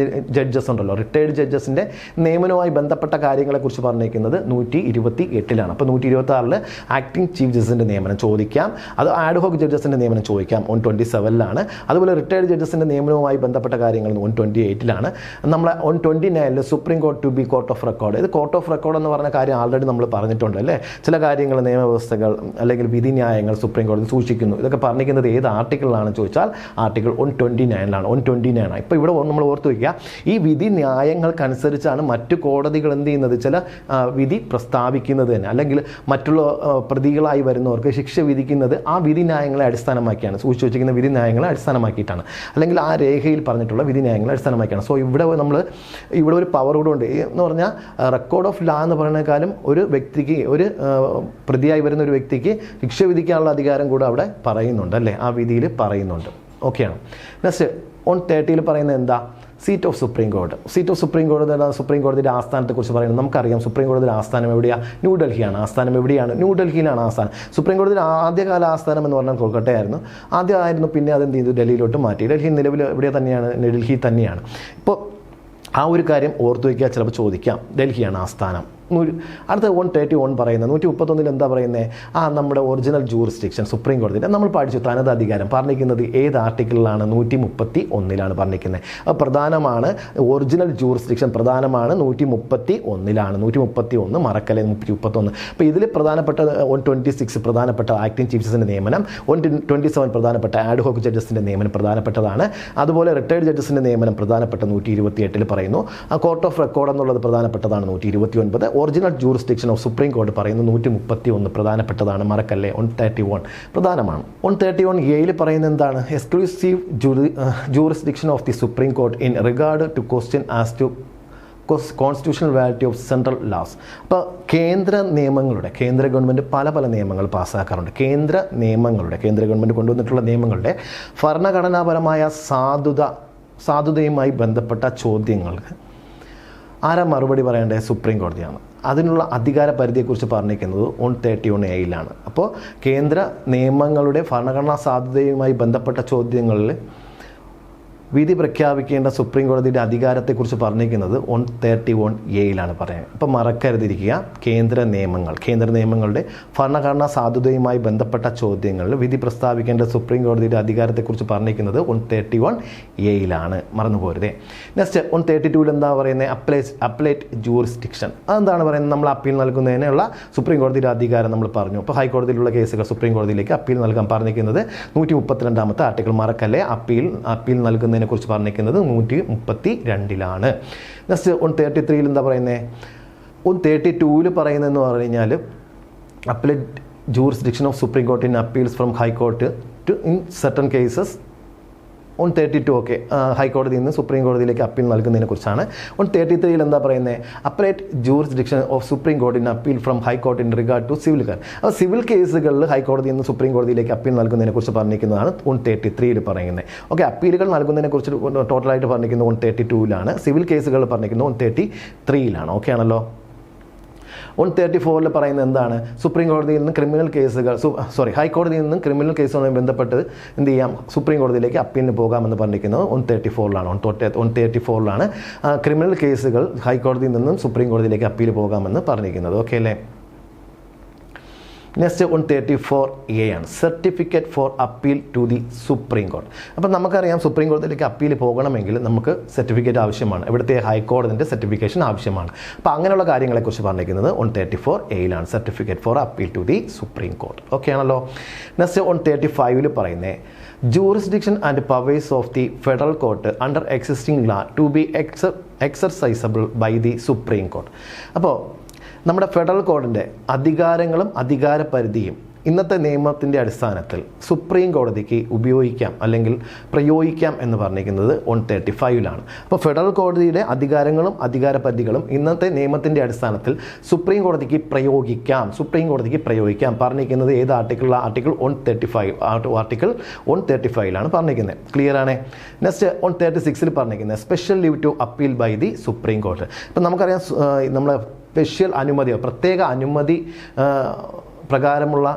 ജഡ്ജസ് ഉണ്ടല്ലോ, റിട്ടയർഡ് ജഡ്ജസിൻ്റെ നിയമനവുമായി ബന്ധപ്പെട്ട കാര്യങ്ങളെക്കുറിച്ച് പറഞ്ഞിരിക്കുന്നത് 128ലാണ്. അപ്പോൾ 126 ആക്ടിംഗ് ചീഫ് ജസ്റ്റിൻ്റെ നിയമനം ചോദിക്കാം. അത് ആഡ് ഹോക്ക് ജഡ്ജസിൻ്റെ നിയമനം ചോദിക്കാം 127ലാണ്. അതുപോലെ റിട്ടയർഡ് ജഡ്ജസിൻ്റെ നിയമനവുമായി ബന്ധപ്പെട്ട കാര്യങ്ങൾ 128ലാണ്. നമ്മളെ 129 supreme court to be court of record. ഇത് കോർട്ട് ഓഫ് റെക്കോർഡ് എന്ന് പറഞ്ഞ കാര്യം ആൾറെഡി നമ്മൾ പറഞ്ഞിട്ടുണ്ട് അല്ലേ. ചില കാര്യങ്ങൾ, നിയമവ്യവസ്ഥകൾ അല്ലെങ്കിൽ വിധിന്യായങ്ങൾ സുപ്രീം കോടതി സൂക്ഷിക്കുന്നു. ഇതൊക്കെ പറഞ്ഞിരിക്കുന്നത് ഏത് ആർട്ടിക്കിളിലാണെന്ന് ചോദിച്ചാൽ ആർട്ടിക്കിൾ 129ലാണ്. പറയുന്നത്. ഇപ്പോൾ ഇവിടെ നമ്മൾ ഓർത്ത് വയ്ക്കുക, ഈ വിധി ന്യായങ്ങൾക്കനുസരിച്ചാണ് മറ്റു കോടതികൾ എന്ത് ചെയ്യുന്നത്, ചില വിധി പ്രസ്താവിക്കുന്നത് തന്നെ, അല്ലെങ്കിൽ മറ്റുള്ള പ്രതികളായി വരുന്നവർക്ക് ശിക്ഷ വിധിക്കുന്നത് ആ വിധി ന്യായങ്ങളെ അടിസ്ഥാനമാക്കിയാണ്, സൂക്ഷിച്ചു വച്ചിരിക്കുന്ന വിധി ന്യായങ്ങളെ അടിസ്ഥാനമാക്കിയിട്ടാണ്, അല്ലെങ്കിൽ ആ രേഖയിൽ പറഞ്ഞിട്ടുള്ള വിധി ന്യായങ്ങളെ അടിസ്ഥാനമാക്കിയാണ്. സോ ഇവിടെ ഒരു പവർ കൂടെ ഉണ്ട് എന്ന് പറഞ്ഞാൽ, റെക്കോർഡ് ഓഫ് ലാ എന്ന് പറയുന്നതിനേക്കാളും ഒരു വ്യക്തിക്ക്, ഒരു പ്രതിയായി വരുന്ന ഒരു വ്യക്തിക്ക് ശിക്ഷ വിധിക്കാനുള്ള അധികാരം കൂടെ അവിടെ പറയുന്നുണ്ട് അല്ലേ, ആ വിധിയിൽ പറയുന്നുണ്ട്. ഓക്കെയാണ്. നെക്സ്റ്റ് 130 പറയുന്നത് എന്താ, സീറ്റ് ഓഫ് സുപ്രീം കോടതി. സീറ്റ് ഓഫ് സുപ്രീം കോടതി, സുപ്രീം കോടതിയുടെ ആസ്ഥാനത്തെക്കുറിച്ച് പറയുന്നത് നമുക്കറിയാം. സുപ്രീം കോടതിയുടെ ആസ്ഥാനം എവിടെയാണ്? ന്യൂഡൽഹിയാണ്. ആസ്ഥാനം എവിടെയാണ്? ന്യൂഡൽഹിയിലാണ് ആസ്ഥാനം. സുപ്രീം കോടതിയുടെ ആദ്യകാല ആസ്ഥാനം എന്ന് പറഞ്ഞാൽ കൊൽക്കട്ടയായിരുന്നു, ആദ്യമായിരുന്നു. പിന്നെ അതെന്ത് ചെയ്തു, ഡൽഹിയിലോട്ട് മാറ്റി. ഡൽഹി നിലവിൽ എവിടെ തന്നെയാണ്? ഡൽഹി തന്നെയാണ്. ഇപ്പോൾ ആ ഒരു കാര്യം ഓർത്തു വയ്ക്കുക, ചിലപ്പോൾ ചോദിക്കാം, ഡൽഹിയാണ് ആസ്ഥാനം. അടുത്ത 131 പറയുന്നത്, 131 എന്താ പറയുന്നത്, നമ്മുടെ ഒറിജിനൽ ജൂറിസ്ഡിക്ഷൻ സുപ്രീം കോടതിയുടെ നമ്മൾ പഠിച്ചു, തനത് അധികാരം പറഞ്ഞിരിക്കുന്നത് ഏത് ആർട്ടിക്കിളിലാണ്? 131 പറഞ്ഞിരിക്കുന്നത്. അത് പ്രധാനമാണ്, ഒറിജിനൽ ജൂറിസ്ഡിക്ഷൻ പ്രധാനമാണ് 131. 131 മറക്കല്ലേ, 131. അപ്പോൾ ഇതിൽ പ്രധാനപ്പെട്ട 126 പ്രധാനപ്പെട്ട ആക്ടിംഗ് ചീഫ് ജസ്റ്റിസിൻ്റെ നിയമനം, 127 പ്രധാനപ്പെട്ട ആഡ് ഹോക്ക് ജഡ്ജസിൻ്റെ നിയമനം പ്രധാനപ്പെട്ടതാണ്. അതുപോലെ റിട്ടയർഡ് ജഡ്ജസിൻ്റെ നിയമനം പ്രധാനപ്പെട്ട 128 പറയുന്നു. കോർട്ട് ഓഫ് റെക്കോർഡ് എന്നുള്ളത് പ്രധാനപ്പെട്ടതാണ് 129. ഒറിജിനൽ ജൂറിസ്ഡിക്ഷൻ ഓഫ് സുപ്രീം കോടതി പറയുന്നു 131 പ്രധാനപ്പെട്ടതാണ്, മറക്കല്ലേ. 131 പ്രധാനമാണ്. 131 പറയുന്നത് എന്താണ്? Exclusive jurisdiction of the supreme court in regard to question as to constitutional validity of central laws. അപ്പോൾ കേന്ദ്ര ഗവൺമെൻറ് പല നിയമങ്ങൾ പാസ്സാക്കാറുണ്ട്. കേന്ദ്ര ഗവൺമെൻറ് കൊണ്ടുവന്നിട്ടുള്ള നിയമങ്ങളുടെ ഭരണഘടനാപരമായ സാധുതയുമായി ബന്ധപ്പെട്ട ചോദ്യങ്ങൾക്ക് ആരാ മറുപടി പറയേണ്ടത്? സുപ്രീം കോടതിയാണ്. അതിനുള്ള അധികാര പരിധിയെക്കുറിച്ച് പറഞ്ഞിരിക്കുന്നത് 131 അപ്പോൾ കേന്ദ്ര നിയമങ്ങളുടെ ഭരണഘടനാ സാധുതയുമായി ബന്ധപ്പെട്ട ചോദ്യങ്ങളിൽ വിധി പ്രഖ്യാപിക്കേണ്ട സുപ്രീം കോടതിയുടെ അധികാരത്തെക്കുറിച്ച് പറഞ്ഞിരിക്കുന്നത് 131 പറയുന്നത്. അപ്പോൾ മറക്കരുതിരിക്കുക, കേന്ദ്ര നിയമങ്ങളുടെ ഭരണഘടനാ സാധുതയുമായി ബന്ധപ്പെട്ട ചോദ്യങ്ങളിൽ വിധി പ്രസ്താവിക്കേണ്ട സുപ്രീം കോടതിയുടെ അധികാരത്തെക്കുറിച്ച് പറഞ്ഞിരിക്കുന്നത് 131 മറന്നു പോരുതേ. നെക്സ്റ്റ് 132 എന്താ പറയുന്നത്? Appellate jurisdiction. അതെന്താണ് പറയുന്നത്? നമ്മൾ അപ്പീൽ നൽകുന്നതിനുള്ള സുപ്രീം കോടതിയുടെ അധികാരം നമ്മൾ പറഞ്ഞു. അപ്പോൾ ഹൈക്കോടതിയിലുള്ള കേസുകൾ സുപ്രീം കോടതിയിലേക്ക് അപ്പീൽ നൽകാൻ പറഞ്ഞിരിക്കുന്നത് 132 ആർട്ടിക്കിൾ, മറക്കല്ലേ. അപ്പീൽ നൽകുന്ന കുറിച്ച് പറഞ്ഞിരിക്കുന്നത് 132. നെക്സ്റ്റ് 133 എന്താ പറയുന്നത്? 132 പറയുന്നതെന്ന് പറഞ്ഞു കഴിഞ്ഞാൽ appellate jurisdiction of supreme court in appeals from high court to in certain cases. 132 ഹൈക്കോടതിയിൽ നിന്ന് സുപ്രീം കോടതിയിലേക്ക് അപ്പീൽ നൽകുന്നതിനെ കുറിച്ചാണ്. 133 എന്താ പറയുന്നത്? Appellate jurisdiction of supreme court in appeal from high court in regard to civil case. അപ്പോൾ സിവിൽ കേസുകളിൽ ഹൈക്കോടതിയിൽ നിന്ന് സുപ്രീം കോടതിയിലേക്ക് അപ്പീൽ നൽകുന്നതിനെ കുറിച്ച് പറഞ്ഞിരിക്കുന്നതാണ് 133 പറയുന്നത്. അപ്പീലുകൾ നൽകുന്നതിനെ കുറിച്ച് ടോട്ടലായിട്ട് പറഞ്ഞിരിക്കുന്നത് 132 സിവിൽ കേസുകൾ പറഞ്ഞിരിക്കുന്നത് 133 ഓക്കെ ആണല്ലോ. 134 പറയുന്നത് എന്താണ്? സുപ്രീം കോടതിയിൽ നിന്ന് ഹൈക്കോടതിയിൽ നിന്ന് ക്രിമിനൽ കേസുമായി ബന്ധപ്പെട്ട് എന്ത് ചെയ്യാം? സുപ്രീം കോടതിയിലേക്ക് അപ്പീലിന് പോകാമെന്ന് പറഞ്ഞിരിക്കുന്നത് 134 ക്രിമിനൽ കേസുകൾ ഹൈക്കോടതിയിൽ നിന്നും സുപ്രീം കോടതിയിലേക്ക് അപ്പീൽ പോകാമെന്ന് പറഞ്ഞിരിക്കുന്നത്. ഓക്കെ അല്ലേ. Next 134 certificate for appeal to the supreme കോടതി. അപ്പം നമുക്കറിയാം, സുപ്രീം കോടതിയിലേക്ക് അപ്പീൽ പോകണമെങ്കിൽ നമുക്ക് സർട്ടിഫിക്കറ്റ് ആവശ്യമാണ്. ഇവിടുത്തെ ഹൈക്കോടതിൻ്റെ സർട്ടിഫിക്കേഷൻ ആവശ്യമാണ്. അപ്പോൾ അങ്ങനെയുള്ള കാര്യങ്ങളെക്കുറിച്ച് പറഞ്ഞിരിക്കുന്നത് 134 certificate for appeal to the supreme court. Okay ആണല്ലോ. നെക്സ്റ്റ് 135 പറയുന്നത് jurisdiction and powers of the federal court under existing law to be exercisable by the Supreme Court. അപ്പോൾ നമ്മുടെ ഫെഡറൽ കോടതിൻ്റെ അധികാരങ്ങളും അധികാരപരിധിയും ഇന്നത്തെ നിയമത്തിൻ്റെ അടിസ്ഥാനത്തിൽ സുപ്രീം കോടതിക്ക് ഉപയോഗിക്കാം അല്ലെങ്കിൽ പ്രയോഗിക്കാം എന്ന് പറഞ്ഞിരിക്കുന്നത് 135 അപ്പോൾ ഫെഡറൽ കോടതിയുടെ അധികാരങ്ങളും അധികാരപരിധികളും ഇന്നത്തെ നിയമത്തിൻ്റെ അടിസ്ഥാനത്തിൽ സുപ്രീം കോടതിക്ക് പ്രയോഗിക്കാം പറഞ്ഞിരിക്കുന്നത് ഏത് ആർട്ടിക്കിളിലാണ്? ആർട്ടിക്കിൾ 135 പറഞ്ഞിരിക്കുന്നത്. ക്ലിയർ ആണ്. നെക്സ്റ്റ് 136 പറഞ്ഞിരിക്കുന്നത് special leave to appeal by the supreme court. ഇപ്പം നമുക്കറിയാം, നമ്മളെ സ്പെഷ്യൽ അനുമതി, പ്രത്യേക അനുമതി പ്രകാരമുള്ള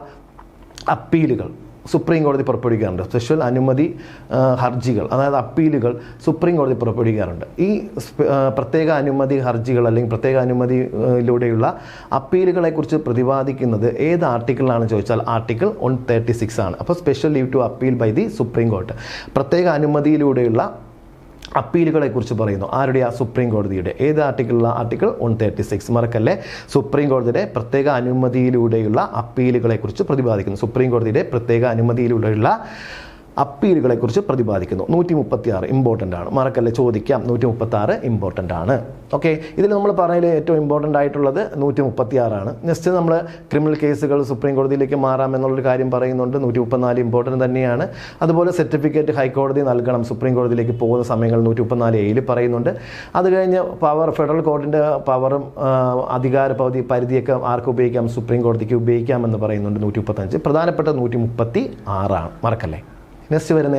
അപ്പീലുകൾ സുപ്രീം കോടതി പുറപ്പെടുവിക്കാറുണ്ട്. സ്പെഷ്യൽ അനുമതി ഹർജികൾ, അതായത് അപ്പീലുകൾ സുപ്രീം കോടതി പുറപ്പെടുവിക്കാറുണ്ട്. ഈ പ്രത്യേക അനുമതി ഹർജികൾ അല്ലെങ്കിൽ പ്രത്യേക അനുമതിയിലൂടെയുള്ള അപ്പീലുകളെക്കുറിച്ച് പ്രതിപാദിക്കുന്നത് ഏത് ആർട്ടിക്കിളാണെന്ന് ചോദിച്ചാൽ ആർട്ടിക്കിൾ 136 അപ്പോൾ special leave to appeal by the supreme court. പ്രത്യേക അനുമതിയിലൂടെയുള്ള അപ്പീലുകളെക്കുറിച്ച് പറയുന്നു. ആരുടെ? സുപ്രീം കോടതിയുടെ. ഏത് ആർട്ടിക്കിളിലാണ്? ആർട്ടിക്കിൾ 136 മറക്കല്ലേ. സുപ്രീം കോടതിയുടെ പ്രത്യേക അനുമതിയിലൂടെയുള്ള അപ്പീലുകളെക്കുറിച്ച് പ്രതിപാദിക്കുന്നു. സുപ്രീം കോടതിയുടെ പ്രത്യേക അനുമതിയിലൂടെയുള്ള അപ്പീലുകളെക്കുറിച്ച് പ്രതിപാദിക്കുന്നു. 136 ഇമ്പോർട്ടൻ്റ് ആണ്, മറക്കല്ലേ, ചോദിക്കാം. 136 ഇമ്പോർട്ടൻ്റ് ആണ്. ഓക്കെ, ഇതിൽ നമ്മൾ പറഞ്ഞതിൽ ഏറ്റവും ഇമ്പോർട്ടൻ്റ് ആയിട്ടുള്ളത് 136 ആണ്. നെക്സ്റ്റ് നമ്മൾ ക്രിമിനൽ കേസുകൾ സുപ്രീം കോടതിയിലേക്ക് മാറാം എന്നുള്ളൊരു കാര്യം പറയുന്നുണ്ട്. 134 ഇമ്പോർട്ടൻ്റ് തന്നെയാണ്. അതുപോലെ സർട്ടിഫിക്കറ്റ് ഹൈക്കോടതി നൽകണം സുപ്രീം കോടതിയിലേക്ക് പോകുന്ന സമയങ്ങൾ 134A പറയുന്നുണ്ട്. അത് കഴിഞ്ഞ് ഫെഡറൽ കോർട്ടിൻ്റെ പവറും അധികാര പരിധിയൊക്കെ ആർക്ക് ഉപയോഗിക്കാം? സുപ്രീം കോടതിക്ക് ഉപയോഗിക്കാമെന്ന് പറയുന്നുണ്ട് 135. പ്രധാനപ്പെട്ട 136 ആണ്, മറക്കല്ലേ. നെക്സ്റ്റ് വരുന്ന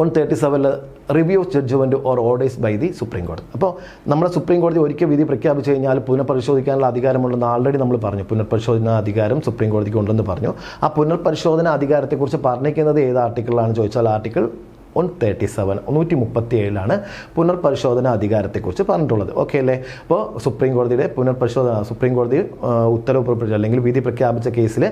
137 review of judgement or orders by the supreme കോടതി. അപ്പോൾ നമ്മുടെ സുപ്രീം കോടതി ഒരിക്കൽ വിധി പ്രഖ്യാപിച്ചു കഴിഞ്ഞാൽ പുനഃപരിശോധിക്കാനുള്ള അധികാരമുണ്ടെന്ന് ആൾറെഡി നമ്മൾ പറഞ്ഞു. പുനഃപരിശോധന അധികാരം സുപ്രീം കോടതിക്ക് ഉണ്ടെന്ന് പറഞ്ഞു. ആ പുനഃപരിശോധന അധികാരത്തെക്കുറിച്ച് പറഞ്ഞിരിക്കുന്നത് ഏത് ആർട്ടിക്കിളാണെന്ന് ചോദിച്ചാൽ ആർട്ടിക്കിൾ 137 137 പുനർപരിശോധന അധികാരത്തെക്കുറിച്ച് പറഞ്ഞിട്ടുള്ളത്. ഓക്കെ അല്ലേ? അപ്പോൾ സുപ്രീം കോടതിയുടെ സുപ്രീം കോടതി ഉത്തരവ് പുറപ്പെടുവിച്ച അല്ലെങ്കിൽ വിധി പ്രഖ്യാപിച്ച കേസിൽ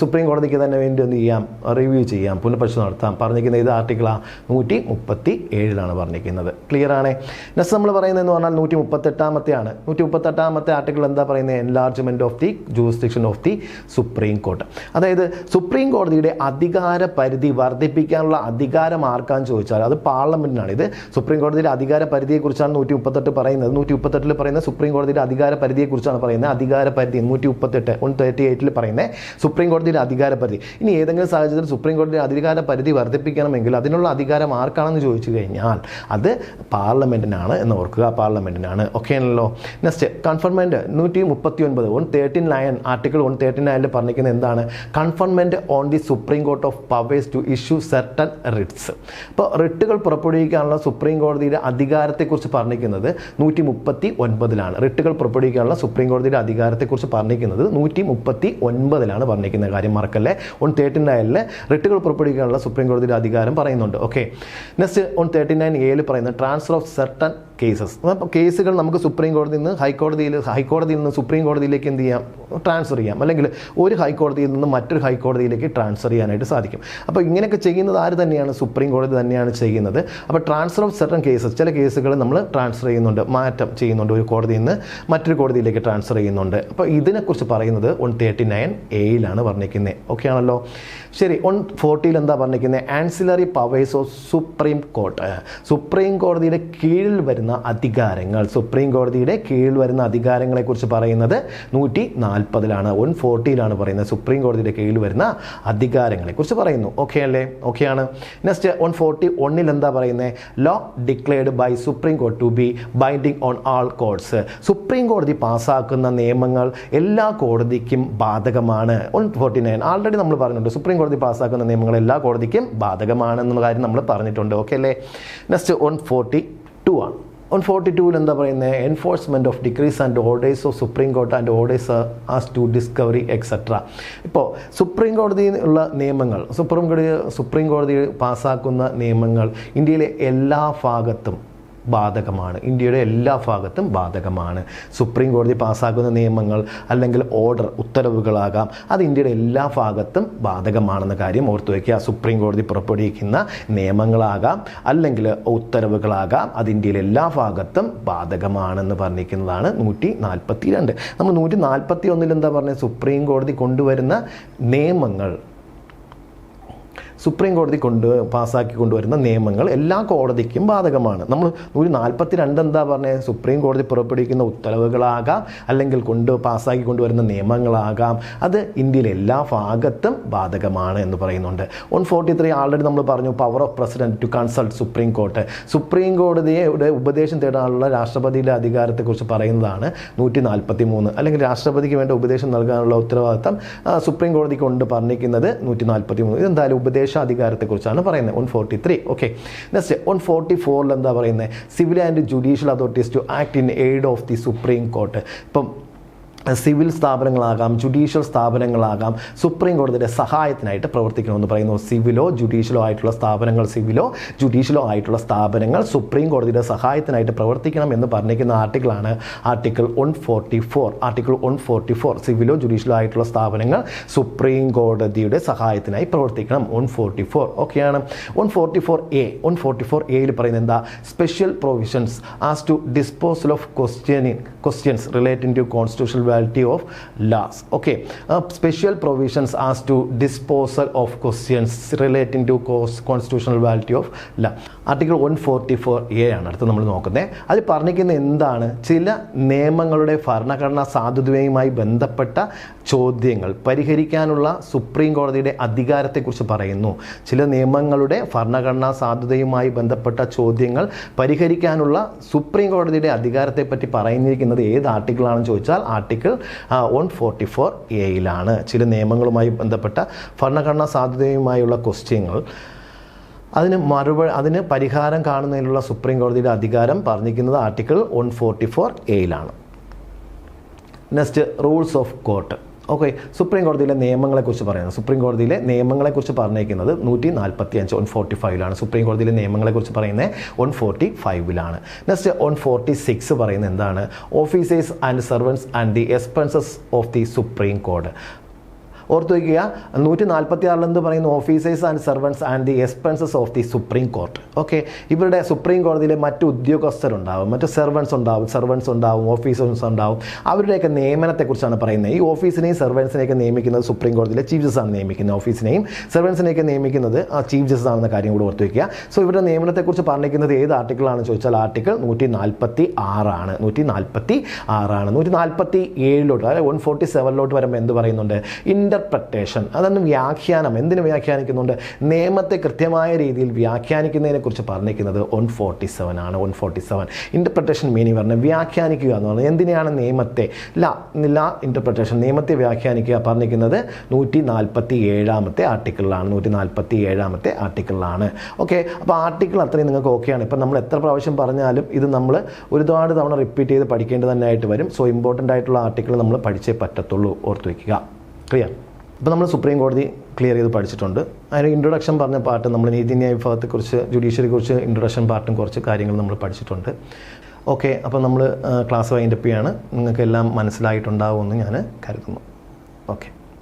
സുപ്രീം കോടതിക്ക് തന്നെ വേണ്ടി എന്ത് ചെയ്യാം? റിവ്യൂ ചെയ്യാം, പുനഃപരിശോധന നടത്താം. പറഞ്ഞിരിക്കുന്നത് ഏത് ആർട്ടിക്കിളാണ്? 137 പറഞ്ഞിരിക്കുന്നത്. ക്ലിയർ ആണ്? നെക്സ്റ്റ് നമ്മൾ പറയുന്നതെന്ന് പറഞ്ഞാൽ 138 138 ആർട്ടിക്കിൾ എന്താ പറയുന്നത്? Enlargement of the jurisdiction of the supreme court. അതായത് സുപ്രീം കോടതിയുടെ അധികാര പരിധി വർദ്ധിപ്പിക്കാനുള്ള അധികാരം ആർക്കാന്ന് ചോദിച്ചാൽ അത് പാർലമെന്റിനാണ്. ഇത് സുപ്രീം കോടതിയുടെ അധികാര പരിധിയെക്കുറിച്ചാണ് 138 പറയുന്നത്. 138 പറയുന്നത് സുപ്രീം കോടതിയുടെ അധികാര പരിധിയെക്കുറിച്ചാണ് പറയുന്നത്. അധികാര പരിധി 138 138 പറയുന്നത് സുപ്രീം കോടതിയുടെ അധികാര പരിധി. ഇനി ഏതെങ്കിലും സാഹചര്യത്തിൽ സുപ്രീം കോടതിയുടെ അധികാര പരിധി വർദ്ധിപ്പിക്കണമെങ്കിൽ അതിനുള്ള അധികാരം ആർക്കാണെന്ന് ചോദിച്ചു കഴിഞ്ഞാൽ അത് പാർലമെന്റിനാണ് എന്ന് ഓർക്കുക. പാർലമെന്റിനാണ്. ഓക്കെ ആണല്ലോ? നെക്സ്റ്റ് കൺഫർമെന്റ് 139 139 ആർട്ടിക്കിൾ 139 പറഞ്ഞിരിക്കുന്നത് എന്താണ്? Conferment on the supreme court of powers to issue certain writs. അപ്പോൾ റിട്ടുകൾ പുറപ്പെടുവിക്കാനുള്ള സുപ്രീം കോടതിയുടെ അധികാരത്തെക്കുറിച്ച് പറഞ്ഞിരിക്കുന്നത് 139 റിട്ടുകൾ പുറപ്പെടുവിക്കാനുള്ള സുപ്രീം കോടതിയുടെ അധികാരത്തെക്കുറിച്ച് പറഞ്ഞിരിക്കുന്നത് 139 പറഞ്ഞിരിക്കുന്ന കാര്യം മറക്കല്ലേ. 139 റിട്ടുകൾ പുറപ്പെടുവിക്കാനുള്ള സുപ്രീം കോടതിയുടെ അധികാരം പറയുന്നുണ്ട്. ഓക്കെ, നെക്സ്റ്റ് 139A പറയുന്നത് ട്രാൻസ്ഫർ ഓഫ് സർട്ടൻ കേസസ്. അപ്പോൾ കേസുകൾ നമുക്ക് സുപ്രീം കോടതിയിൽ നിന്ന് ഹൈക്കോടതിയിൽ നിന്ന് സുപ്രീം കോടതിയിലേക്ക് എന്ത് ചെയ്യാം? ട്രാൻസ്ഫർ ചെയ്യാം. അല്ലെങ്കിൽ ഒരു ഹൈക്കോടതിയിൽ നിന്ന് മറ്റൊരു ഹൈക്കോടതിയിലേക്ക് ട്രാൻസ്ഫർ ചെയ്യാനായിട്ട് സാധിക്കും. അപ്പോൾ ഇങ്ങനെയൊക്കെ ചെയ്യുന്നത് ആര് തന്നെയാണ്? സുപ്രീം കോടതി തന്നെയാണ് ചെയ്യുന്നത്. അപ്പോൾ ട്രാൻസ്ഫർ ഓഫ് സർട്ടൻ കേസസ്, ചില കേസുകൾ നമ്മൾ ട്രാൻസ്ഫർ ചെയ്യുന്നുണ്ട്, മാറ്റം ചെയ്യുന്നുണ്ട്, ഒരു കോടതിയിൽ നിന്ന് മറ്റൊരു കോടതിയിലേക്ക് ട്രാൻസ്ഫർ ചെയ്യുന്നുണ്ട്. അപ്പോൾ ഇതിനെക്കുറിച്ച് പറയുന്നത് 139A പറഞ്ഞിരിക്കുന്നത്. ഓക്കെ ആണല്ലോ? ശരി, 140 എന്താ പറഞ്ഞിരിക്കുന്നത്? Ancillary powers of supreme court. Supreme കോടതിയുടെ കീഴിൽ വരുന്ന അധികാരങ്ങൾ, സുപ്രീം കോടതിയുടെ കീഴിൽ വരുന്ന അധികാരങ്ങളെക്കുറിച്ച് പറയുന്നത് 140 140 പറയുന്നത് സുപ്രീം കോടതിയുടെ കീഴിൽ വരുന്ന അധികാരങ്ങളെക്കുറിച്ച് പറയുന്നു. ഓക്കെ അല്ലേ? ഓക്കെയാണ്. നെക്സ്റ്റ് 141 എന്താ പറയുന്നത്? Law declared by supreme court to be binding on all courts. Supreme കോടതി പാസ്സാക്കുന്ന നിയമങ്ങൾ എല്ലാ കോടതിക്കും ബാധകമാണ്. 149 ആൾറെഡി നമ്മൾ പറഞ്ഞിട്ടുണ്ട്. സുപ്രീം കോടതി പാസ്സാക്കുന്ന നിയമങ്ങൾ എല്ലാ കോടതിക്കും ബാധകമാണെന്നുള്ള കാര്യം നമ്മൾ പറഞ്ഞിട്ടുണ്ട്. ഓക്കെ അല്ലേ? നെക്സ്റ്റ് 142 142 എന്താ പറയുന്നത്? Enforcement of decrees and orders of supreme court and orders as to discovery etcetera. ഇപ്പോൾ സുപ്രീം കോടതിയിലുള്ള നിയമങ്ങൾ, സുപ്രീം കോടതി പാസ്സാക്കുന്ന നിയമങ്ങൾ ഇന്ത്യയിലെ എല്ലാ ഭാഗത്തും ബാധകമാണ്. ഇന്ത്യയുടെ എല്ലാ ഭാഗത്തും ബാധകമാണ്. സുപ്രീം കോടതി പാസ്സാക്കുന്ന നിയമങ്ങൾ അല്ലെങ്കിൽ ഉത്തരവുകളാകാം, അത് ഇന്ത്യയുടെ എല്ലാ ഭാഗത്തും ബാധകമാണെന്ന കാര്യം ഓർത്തു വയ്ക്കുക. സുപ്രീം കോടതി പുറപ്പെടുവിക്കുന്ന നിയമങ്ങളാകാം അല്ലെങ്കിൽ ഉത്തരവുകളാകാം, അത് ഇന്ത്യയിലെ എല്ലാ ഭാഗത്തും ബാധകമാണെന്ന് പറഞ്ഞിരിക്കുന്നതാണ് 142. നമ്മൾ 141 എന്താ പറഞ്ഞത്? സുപ്രീം കോടതി കൊണ്ടുവരുന്ന നിയമങ്ങൾ, സുപ്രീം കോടതി പാസ്സാക്കി കൊണ്ടുവരുന്ന നിയമങ്ങൾ എല്ലാ കോടതിക്കും ബാധകമാണ്. നമ്മൾ 142 എന്താ പറഞ്ഞത്? സുപ്രീം കോടതി പുറപ്പെടുവിക്കുന്ന ഉത്തരവുകളാകാം അല്ലെങ്കിൽ പാസ്സാക്കി കൊണ്ടുവരുന്ന നിയമങ്ങളാകാം, അത് ഇന്ത്യയിലെ എല്ലാ ഭാഗത്തും ബാധകമാണ് എന്ന് പറയുന്നുണ്ട്. 143 ആൾറെഡി നമ്മൾ പറഞ്ഞു, power of president to consult supreme court. Supreme കോടതിയുടെ ഉപദേശം തേടാനുള്ള രാഷ്ട്രപതിയുടെ അധികാരത്തെക്കുറിച്ച് പറയുന്നതാണ് 143. അല്ലെങ്കിൽ രാഷ്ട്രപതിക്ക് വേണ്ട ഉപദേശം നൽകാനുള്ള ഉത്തരവാദിത്തം സുപ്രീം കോടതിക്ക് കൊണ്ട് പറഞ്ഞിരിക്കുന്നത് 143. ഇതെന്തായാലും അധികാരത്തെക്കുറിച്ചാണ് പറയുന്നത്. 143. ഓക്കെ, നെക്സ്റ്റ് 144 എന്താ പറയുന്നത്? Civil and judicial authorities to act in aid of the supreme court. ഇപ്പം സിവിൽ സ്ഥാപനങ്ങളാകാം, ജുഡീഷ്യൽ സ്ഥാപനങ്ങളാകാം, സുപ്രീം കോടതിയുടെ സഹായത്തിനായിട്ട് പ്രവർത്തിക്കണമെന്ന് പറയുന്നു. സിവിലോ ജുഡീഷ്യലോ ആയിട്ടുള്ള സ്ഥാപനങ്ങൾ സുപ്രീം കോടതിയുടെ സഹായത്തിനായിട്ട് പ്രവർത്തിക്കണം എന്ന് പറഞ്ഞിരിക്കുന്ന ആർട്ടിക്കിളാണ് ആർട്ടിക്കിൾ 144. ആർട്ടിക്കിൾ 144 സിവിലോ ജുഡീഷ്യലോ ആയിട്ടുള്ള സ്ഥാപനങ്ങൾ സുപ്രീം കോടതിയുടെ സഹായത്തിനായി പ്രവർത്തിക്കണം. 144. ഓക്കെയാണ്. 144A പറയുന്നത് എന്താ? Special provisions as to disposal of questions relating to constitutional constitutionality of laws. Okay, special provisions as to disposal of questions relating to constitutional validity of law. Article 144A ആണ് അടുത്ത് നമ്മൾ നോക്കുന്നത്. അതിൽ പറഞ്ഞിരിക്കുന്നത് എന്താണ്? ചില നിയമങ്ങളുടെ ഭരണഘടനാ സാധുതയുമായി ബന്ധപ്പെട്ട ചോദ്യങ്ങൾ പരിഹരിക്കാനുള്ള സുപ്രീം കോടതിയുടെ അധികാരത്തെക്കുറിച്ച് പറയുന്നു. ചില നിയമങ്ങളുടെ ഭരണഘടനാ സാധുതയുമായി ബന്ധപ്പെട്ട ചോദ്യങ്ങൾ പരിഹരിക്കാനുള്ള സുപ്രീം കോടതിയുടെ അധികാരത്തെപ്പറ്റി പറഞ്ഞിരിക്കുന്നത് ഏത് ആർട്ടിക്കിളാണെന്ന് ചോദിച്ചാൽ ആർട്ടിക്കിൾ 144A ചില നിയമങ്ങളുമായി ബന്ധപ്പെട്ട ഭരണഘടനാ സാധുതയുമായുള്ള ക്വസ്റ്റ്യങ്ങൾ അതിന് പരിഹാരം കാണുന്നതിനുള്ള സുപ്രീം കോടതിയുടെ അധികാരം പറഞ്ഞിരിക്കുന്നത് article 144A. Next, rules of court. Okay, supreme കോടതിയിലെ നിയമങ്ങളെക്കുറിച്ച് പറയുന്നത്. സുപ്രീം കോടതിയിലെ നിയമങ്ങളെക്കുറിച്ച് പറഞ്ഞിരിക്കുന്നത് 145 145 സുപ്രീം കോടതിയിലെ നിയമങ്ങളെക്കുറിച്ച് പറയുന്നത് 145. നെക്സ്റ്റ് 146 പറയുന്നത് എന്താണ്? Officers and servants and the expenses of the supreme court. ഓർത്ത് വയ്ക്കുക, 146 എന്ത് പറയുന്നു? Officers and servants and the expenses of the supreme court. Okay, ഇവരുടെ സുപ്രീം കോടതിയിലെ മറ്റ് ഉദ്യോഗസ്ഥരുണ്ടാവും, മറ്റ് സെർവൻസ് ഉണ്ടാവും, ഓഫീസേഴ്സ് ഉണ്ടാവും. അവരുടെയൊക്കെ നിയമനത്തെക്കുറിച്ചാണ് പറയുന്നത്. ഈ ഓഫീസിനെയും സെർവൻസിനെയൊക്കെ നിയമിക്കുന്നത് സുപ്രീം കോടതിയിലെ ചീഫ് ജസ്റ്റിസ് ആണ് നിയമിക്കുന്നത്. ഓഫീസിനെയും സെർവൻസിനെയൊക്കെ നിയമിക്കുന്നത് ചീഫ് ജസ്റ്റിസ് ആണെന്ന കാര്യം കൂടെ ഓർത്ത് വയ്ക്കുക. സോ ഇവരുടെ നിയമനത്തെക്കുറിച്ച് പറഞ്ഞിരിക്കുന്നത് ഏത് ആർട്ടിക്കിളാണെന്ന് ചോദിച്ചാൽ ആർട്ടിക്കിൾ 146 147 അതായത് 147 വരുമ്പോൾ എന്ത് പറയുന്നുണ്ട്? ഇൻ്റർപ്രറ്റേഷൻ, അതാണ് വ്യാഖ്യാനം. എന്തിനു വ്യാഖ്യാനിക്കുന്നുണ്ട്? നിയമത്തെ കൃത്യമായ രീതിയിൽ വ്യാഖ്യാനിക്കുന്നതിനെ കുറിച്ച് പറഞ്ഞിരിക്കുന്നത് 147 ആണ്. 147 ഇൻ്റർപ്രറ്റേഷൻ മീനിങ് പറഞ്ഞാൽ വ്യാഖ്യാനിക്കുക എന്ന് പറഞ്ഞാൽ എന്തിനെയാണ്? നിയമത്തെ. ലാ ഇൻ്റർപ്രറ്റേഷൻ, നിയമത്തെ വ്യാഖ്യാനിക്കുക പറഞ്ഞിരിക്കുന്നത് 147 ആർട്ടിക്കിളിലാണ്. 147 ആർട്ടിക്കിളിലാണ്. ഓക്കെ, അപ്പോൾ ആർട്ടിക്കിൾ അത്രയും നിങ്ങൾക്ക് ഓക്കെയാണ്. ഇപ്പം നമ്മൾ എത്ര പ്രാവശ്യം പറഞ്ഞാലും ഇത് നമ്മൾ ഒരുപാട് തവണ റിപ്പീറ്റ് ചെയ്ത് പഠിക്കേണ്ടത് തന്നെ ആയിട്ട് വരും. സോ ഇമ്പോർട്ടൻ്റ് ആയിട്ടുള്ള ആർട്ടിക്കിൾ നമ്മൾ പഠിച്ചേ പറ്റത്തുള്ളൂ, ഓർത്ത് വയ്ക്കുക. ക്ലിയർ? ഇപ്പോൾ നമ്മൾ സുപ്രീം കോടതി ക്ലിയർ ചെയ്ത് പഠിച്ചിട്ടുണ്ട്. അതിന് ഇൻട്രൊഡക്ഷൻ പറഞ്ഞ പാർട്ട് നമ്മൾ നീതിന്യായ വിഭാഗത്തെക്കുറിച്ച്, ജുഡീഷ്യറിയെക്കുറിച്ച് ഇൻട്രൊഡക്ഷൻ പാർട്ടും കുറച്ച് കാര്യങ്ങൾ നമ്മൾ പഠിച്ചിട്ടുണ്ട്. ഓക്കെ, അപ്പോൾ നമ്മൾ ക്ലാസ് വൈൻഡപ്പ് ചെയ്യാണ്. നിങ്ങൾക്ക് എല്ലാം മനസ്സിലായിട്ടുണ്ടാവുമെന്ന് ഞാൻ കരുതുന്നു. ഓക്കെ.